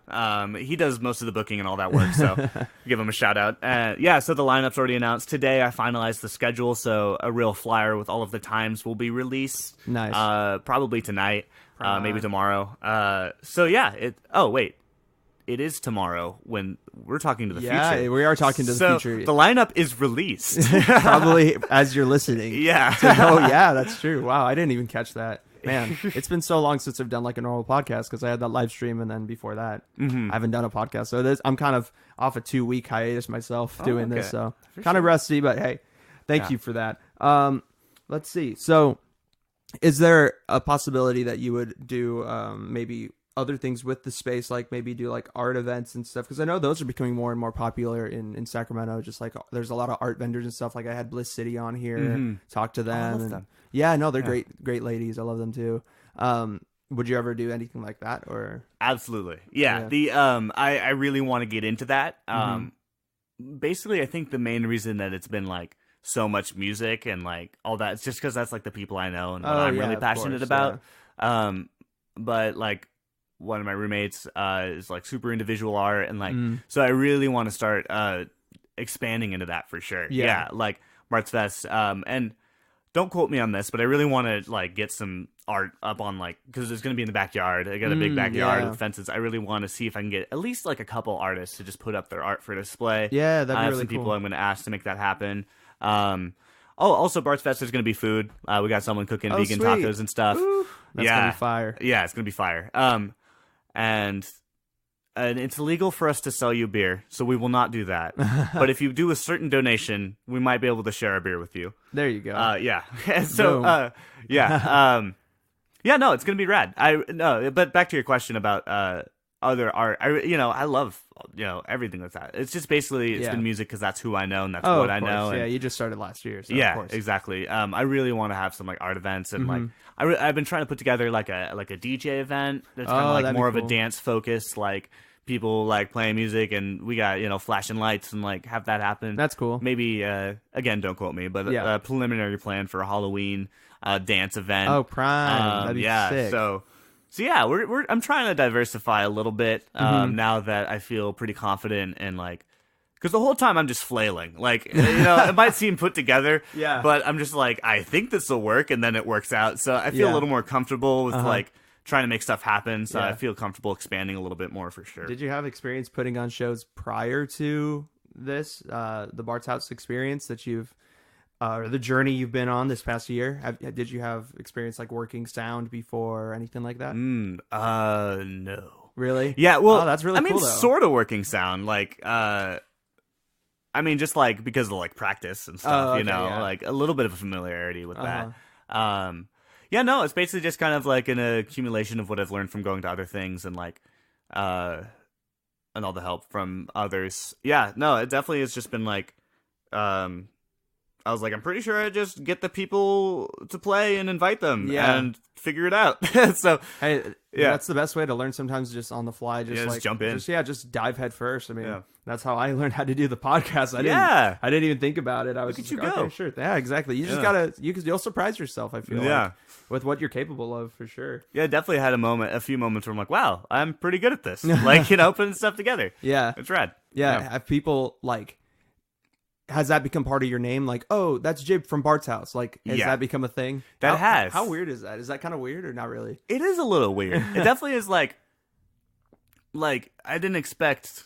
He does most of the booking and all that work, so give him a shout out. So the lineup's already announced today. I finalized the schedule, so a real flyer with all of the times will be released. Nice. Probably tonight, maybe tomorrow. It is tomorrow when we're talking to the future. Yeah, we are talking to the future. The lineup is released. Probably as you're listening. Yeah. Yeah, that's true. Wow, I didn't even catch that. Man, it's been so long since I've done like a normal podcast because I had that live stream, and then before that, I haven't done a podcast. So I'm kind of off a 2-week hiatus myself doing this. So kind of rusty, but hey, thank you for that. Let's see. So is there a possibility that you would do maybe other things with the space, like maybe do like art events and stuff? Because I know those are becoming more and more popular in Sacramento. Just like there's a lot of art vendors and stuff. Like I had Bliss City on here, talk to them. I love them. Yeah, no, they're great ladies. I love them too. Would you ever do anything like that? Or absolutely, yeah. The I really want to get into that. Basically, I think the main reason that it's been like so much music and like all that, it's just because that's like the people I know and what I'm really passionate about. Yeah. But like one of my roommates is like super into visual art, and like so I really want to start expanding into that for sure. Yeah, like Marts Fest, and don't quote me on this, but I really want to like get some art up on like, because it's going to be in the backyard. I got a big backyard with fences. I really want to see if I can get at least like a couple artists to just put up their art for display. Yeah, that'd be really cool. I have some people I'm going to ask to make that happen. Also Bart's Fest, there's going to be food. We got someone cooking vegan tacos and stuff. Ooh, that's going to be fire. Yeah, it's going to be fire. And it's illegal for us to sell you beer, so we will not do that. But if you do a certain donation, we might be able to share a beer with you. There you go. Yeah. So, yeah, no, it's going to be rad. But back to your question about other art. I love, everything like that. It's just basically, it's been music because that's who I know and that's what I know. Yeah, you just started last year. So yeah, of course. Exactly. I really want to have some like art events and like, I've been trying to put together like a DJ event that's kind of like more of a dance focus, like people like playing music, and we got flashing lights and like have that happen. That's cool. Maybe again, don't quote me, but a preliminary plan for a Halloween dance event. Oh, prime. That'd be sick. So yeah, I'm trying to diversify a little bit now that I feel pretty confident and like. Because the whole time I'm just flailing. Like, it might seem put together, but I'm just like, I think this will work, and then it works out. So I feel a little more comfortable with, like, trying to make stuff happen. So I feel comfortable expanding a little bit more for sure. Did you have experience putting on shows prior to this, the Bart's House experience that you've, or the journey you've been on this past year? Did you have experience, like, working sound before or anything like that? No. Really? Yeah, well, that's really cool, though. Sort of working sound. Like, just like because of like practice and stuff, like a little bit of a familiarity with that. It's basically just kind of like an accumulation of what I've learned from going to other things and like, and all the help from others. Yeah, no, it definitely has just been like, I was like, I'm pretty sure I just get the people to play and invite them and figure it out. So, hey, that's the best way to learn sometimes, just on the fly. Just jump in. Just dive head first. I mean, that's how I learned how to do the podcast. I didn't even think about it. I was just like, okay, sure. Yeah, exactly. You just gotta, you'll surprise yourself, I feel like, with what you're capable of, for sure. Yeah, definitely had a few moments where I'm like, wow, I'm pretty good at this. Like, putting stuff together. Yeah. It's rad. Yeah. Have people like, has that become part of your name? Like, oh, that's Jib from Bart's House. Like, has that become a thing? Has. How weird is that? Is that kind of weird or not really? It is a little weird. It definitely is like I didn't expect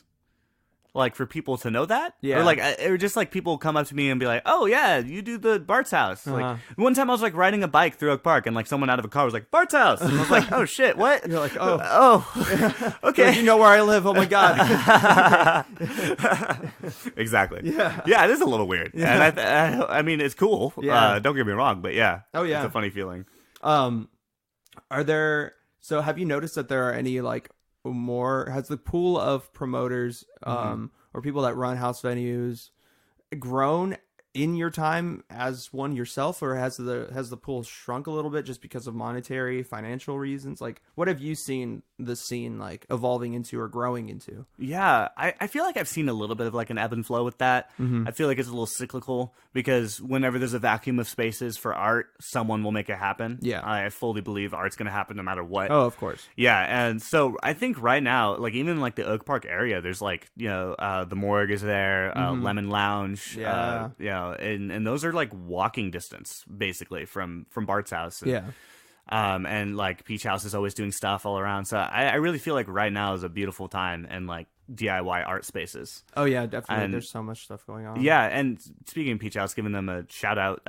like for people to know that. Yeah. Or like, or just like people come up to me and be like, oh yeah, you do the Bart's House. Like one time I was like riding a bike through Oak Park and like someone out of a car was like, Bart's House. And I was like, oh shit, what? And you're like, oh, okay. Like, you know where I live. Oh my God. Exactly. Yeah. Yeah, it is a little weird. Yeah. And I mean, it's cool. Yeah. Don't get me wrong, but yeah. Oh yeah. It's a funny feeling. Have you noticed that there are any like has the pool of promoters or people that run house venues grown in your time as one yourself, or has the pool shrunk a little bit just because of monetary, financial reasons? Like, what have you seen the scene like evolving into or growing into? Yeah, I feel like I've seen a little bit of like an ebb and flow with that. I feel like it's a little cyclical because whenever there's a vacuum of spaces for art, someone will make it happen. Yeah, I fully believe art's going to happen no matter what. Oh, of course. Yeah, and so I think right now, like even like the Oak Park area, there's like the Morgue is there, Lemon Lounge, and those are like walking distance basically from Bart's House. And, And like Peach House is always doing stuff all around. So I really feel like right now is a beautiful time and like DIY art spaces. Oh yeah, definitely. And there's so much stuff going on. Yeah, and speaking of Peach House, giving them a shout out.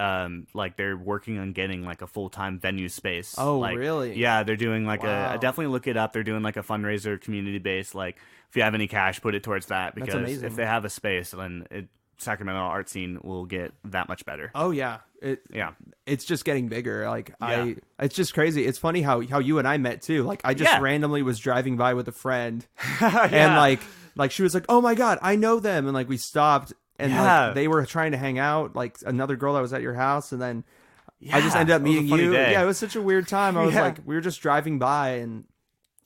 Like they're working on getting like a full-time venue space. Oh, like, really? Yeah, they're doing like wow. definitely look it up. They're doing like a fundraiser, community based. Like if you have any cash, put it towards that, because if they have a space, then Sacramento art scene will get that much better. Oh yeah. It's just getting bigger. Like it's just crazy. It's funny how you and I met too. Like I just randomly was driving by with a friend and like she was like, "Oh my God, I know them." And like we stopped and like they were trying to hang out, like another girl that was at your house, and then I just ended up meeting you. Day. Yeah, it was such a weird time. I was like, we were just driving by, and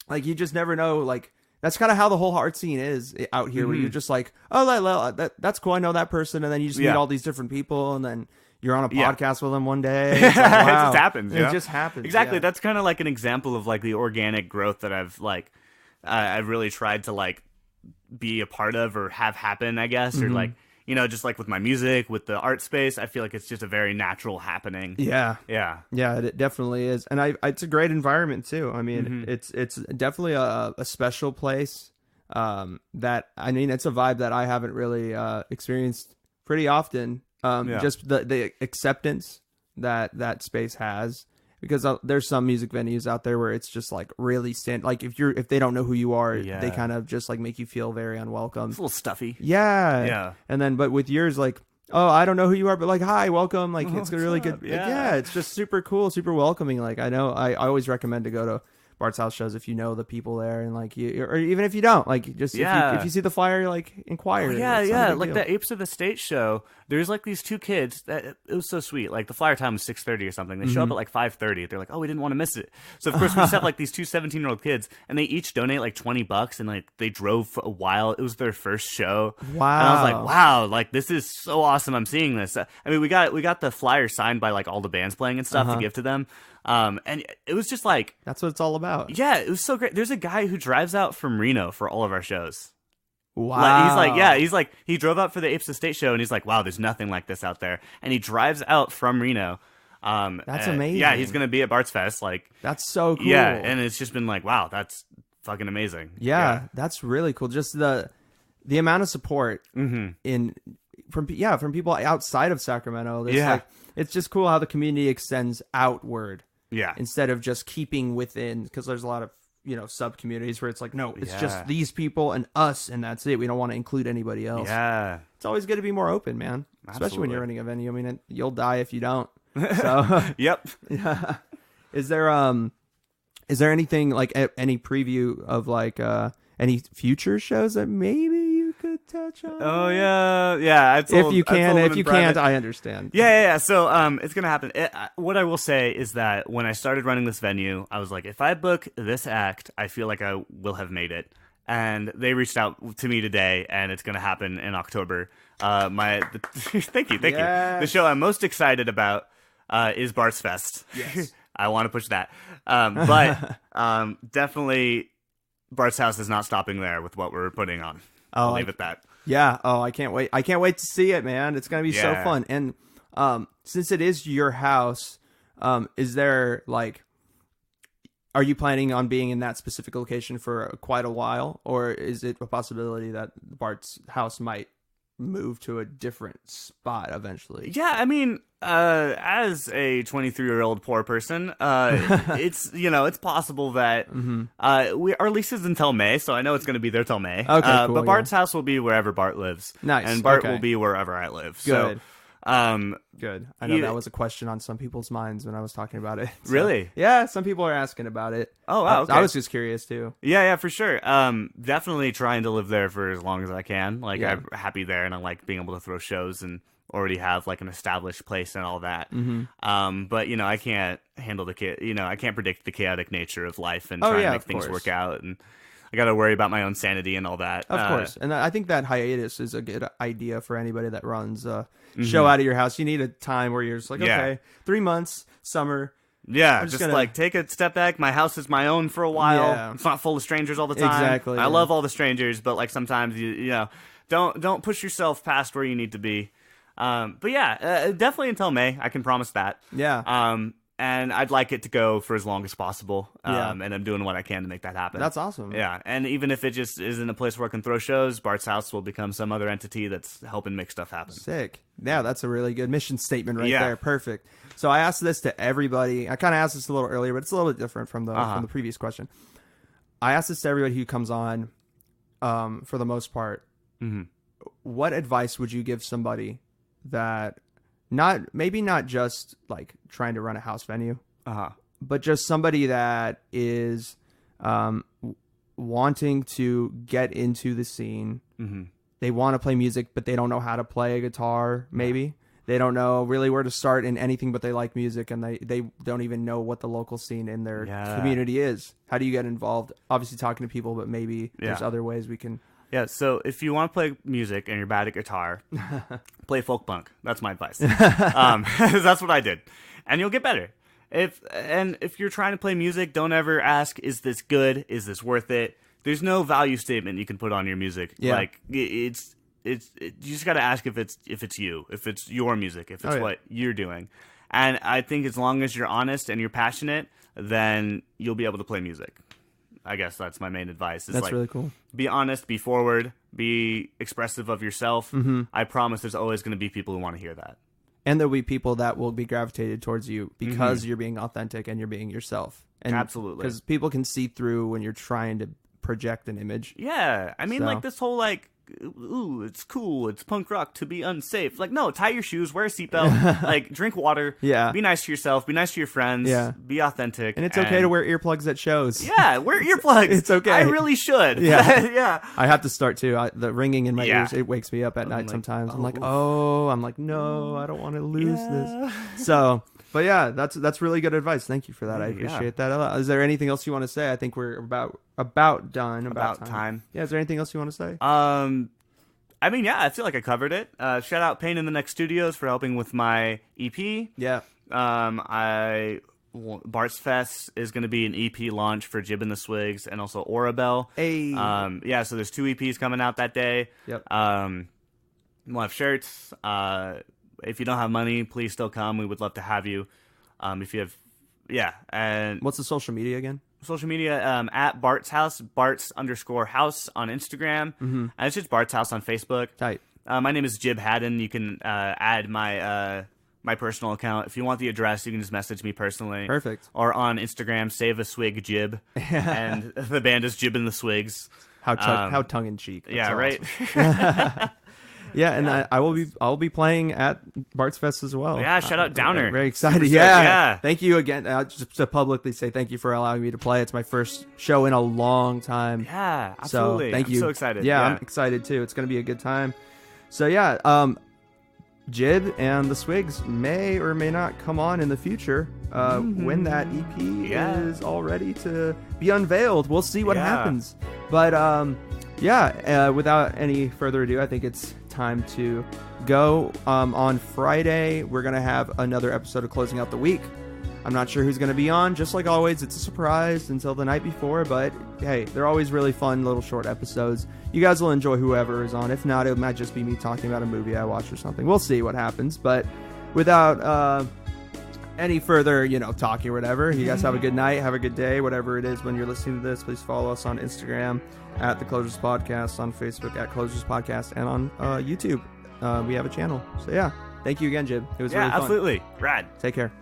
like you just never know. Like that's kind of how the whole art scene is out here, where you're just like, "Oh, that's cool. I know that person," and then you just meet all these different people, and then you're on a podcast with them one day. It's like, wow. It just happens. It just happens. Exactly. Yeah. That's kind of like an example of like the organic growth that I've really tried to like be a part of or have happen, I guess, or like, you know, just like with my music, with the art space, I feel like it's just a very natural happening. Yeah. Yeah. Yeah, it definitely is. And it's a great environment too. I mean, it's definitely a special place. That, I mean, it's a vibe that I haven't really experienced pretty often. Just the acceptance that space has, because there's some music venues out there where it's just like really like if they don't know who you are, they kind of just like make you feel very unwelcome. It's a little stuffy. Yeah. And then, but with yours, like, oh, I don't know who you are, but like, hi, welcome. Like, it's really good. Yeah, it's just super cool, super welcoming. Like, I know I always recommend to go to Bart's House shows if you know the people there, and like or even if you don't, like just if you see the flyer, like inquire. Like the Apes of the State show, there's like these two kids that it was so sweet. Like the flyer time was 6:30 or something. They show up at like 5:30. They're like, oh, we didn't want to miss it. So of course we just have like these two 17-year-old kids, and they each donate like $20, and like they drove for a while. It was their first show. Wow. And I was like, wow, like this is so awesome. I'm seeing this. I mean, we got the flyer signed by like all the bands playing and stuff to give to them. And it was just like, that's what it's all about. Yeah, it was so great. There's a guy who drives out from Reno for all of our shows. Wow. He drove out for the Apes Estate show, and he's like, wow, there's nothing like this out there. And he drives out from Reno. That's amazing. Yeah, he's going to be at Bart's Fest. Like, that's so cool. Yeah, and it's just been like, wow, that's fucking amazing. Yeah, that's really cool. Just the amount of support from people outside of Sacramento. Like, it's just cool how the community extends outward. Yeah. Instead of just keeping within, because there's a lot of, sub communities where it's like, no, it's just these people and us, and that's it. We don't want to include anybody else. Yeah. It's always good to be more open, man. Absolutely. Especially when you're running a venue. I mean, you'll die if you don't. So Yep. Yeah. Is there anything like any preview of like any future shows that maybe you could touch on? Oh yeah. If you can't, I understand. Yeah. So it's gonna happen. What I will say is that when I started running this venue, I was like, if I book this act, I feel like I will have made it. And they reached out to me today, and it's gonna happen in October. Thank you. The show I'm most excited about is Bart's Fest. Yes. I want to push that, but definitely. Bart's House is not stopping there with what we're putting on. I'll leave it at that. Yeah. Oh, I can't wait. I can't wait to see it, man. It's going to be so fun. And since it is your house, is there like, are you planning on being in that specific location for quite a while? Or is it a possibility that Bart's House might move to a different spot eventually? Yeah, I mean, as a 23-year-old poor person, it's possible that our lease is until May, so I know it's going to be there till May. Okay, cool, but Bart's house will be wherever Bart lives. Nice. And Bart will be wherever I live. Good. So, good. I know that was a question on some people's minds when I was talking about it. So, really? Yeah, some people are asking about it. Oh, wow. Okay. I was just curious too. Yeah, for sure. Definitely trying to live there for as long as I can. Like, I'm happy there, and I like being able to throw shows and already have like an established place and all that. But I can't handle I can't predict the chaotic nature of life and try to make things work out, and I got to worry about my own sanity and all that. Of course. And I think that hiatus is a good idea for anybody that runs a show out of your house. You need a time where you're just like, okay, 3 months, summer. Yeah, just like take a step back. My house is my own for a while. Yeah. It's not full of strangers all the time. Exactly. I love all the strangers, but like sometimes you don't push yourself past where you need to be. But yeah, definitely until May. I can promise that. Yeah. and I'd like it to go for as long as possible. And I'm doing what I can to make that happen. That's awesome. Yeah, and even if it just isn't a place where I can throw shows, Bart's House will become some other entity that's helping make stuff happen. Sick. Yeah, that's a really good mission statement right there. Perfect. So I asked this to everybody. I kind of asked this a little earlier, but it's a little bit different from the previous question. I asked this to everybody who comes on, for the most part. Mm-hmm. What advice would you give somebody that maybe not just like trying to run a house venue, but just somebody that is wanting to get into the scene? Mm-hmm. They want to play music, but they don't know how to play a guitar, maybe. They don't know really where to start in anything, but they like music, and they don't even know what the local scene in their community is. How do you get involved? Obviously talking to people, but maybe there's other ways we can... Yeah, so if you want to play music and you're bad at guitar, play folk punk. That's my advice. That's what I did. And you'll get better. If you're trying to play music, don't ever ask, is this good? Is this worth it? There's no value statement you can put on your music. Yeah. Like, you just got to ask if it's you, if it's your music, if it's what you're doing. And I think as long as you're honest and you're passionate, then you'll be able to play music. I guess that's my main advice. That's really cool. Be honest, be forward, be expressive of yourself. Mm-hmm. I promise there's always going to be people who want to hear that. And there'll be people that will be gravitated towards you because you're being authentic and you're being yourself. And absolutely. Because people can see through when you're trying to project an image. Yeah. I mean, like this whole like, ooh, it's cool, it's punk rock to be unsafe. Like, no, tie your shoes, wear a seatbelt, like, drink water, be nice to yourself, be nice to your friends, be authentic. And it's okay to wear earplugs at shows. Yeah, wear earplugs. It's okay. I really should. Yeah. I have to start, too. The ringing in my ears, it wakes me up at night sometimes. I'm like, no, I don't want to lose this. So... But yeah, that's really good advice. Thank you for that. I appreciate that a lot. Is there anything else you want to say? I think we're about done. About time. Yeah. Is there anything else you want to say? I mean, yeah, I feel like I covered it. Shout out Pain in the Neck Studios for helping with my EP. Yeah. Bart's Fest is going to be an EP launch for Jib and the Swigs and also Orabelle. Hey. Yeah. So there's 2 EPs coming out that day. Yep. We'll have shirts. If you don't have money, please still come. We would love to have you. If you have, and what's the social media again? Social media at Bart's House, Bart's_house on Instagram. Mm-hmm. And it's just Bart's House on Facebook. Tight. My name is Jib Haddan. You can add my personal account. If you want the address, you can just message me personally. Perfect. Or on Instagram, Save a Swig Jib, and the band is Jib and the Swigs. How tongue in cheek. Yeah, awesome. Right. Yeah, and I'll be playing at Bart's Fest as well. Yeah, shout out Downer. Very excited. Yeah. Thank you again. Just to publicly say thank you for allowing me to play. It's my first show in a long time. Yeah, absolutely. So thank you. I'm so excited. Yeah, I'm excited too. It's going to be a good time. So yeah, Jib and the Swigs may or may not come on in the future when that EP is all ready to be unveiled. We'll see what happens. But without any further ado, I think it's time to go. On Friday, we're going to have another episode of Closing Out the Week. I'm not sure who's going to be on. Just like always, it's a surprise until the night before, but hey, they're always really fun little short episodes. You guys will enjoy whoever is on. If not, it might just be me talking about a movie I watched or something. We'll see what happens, but without any further, talking or whatever, you guys have a good night, have a good day, whatever it is when you're listening to this. Please follow us on Instagram at The Closures Podcast, on Facebook at Closures Podcast, and on YouTube. We have a channel. So yeah, thank you again, Jib. It was really fun. Absolutely. Rad. Take care.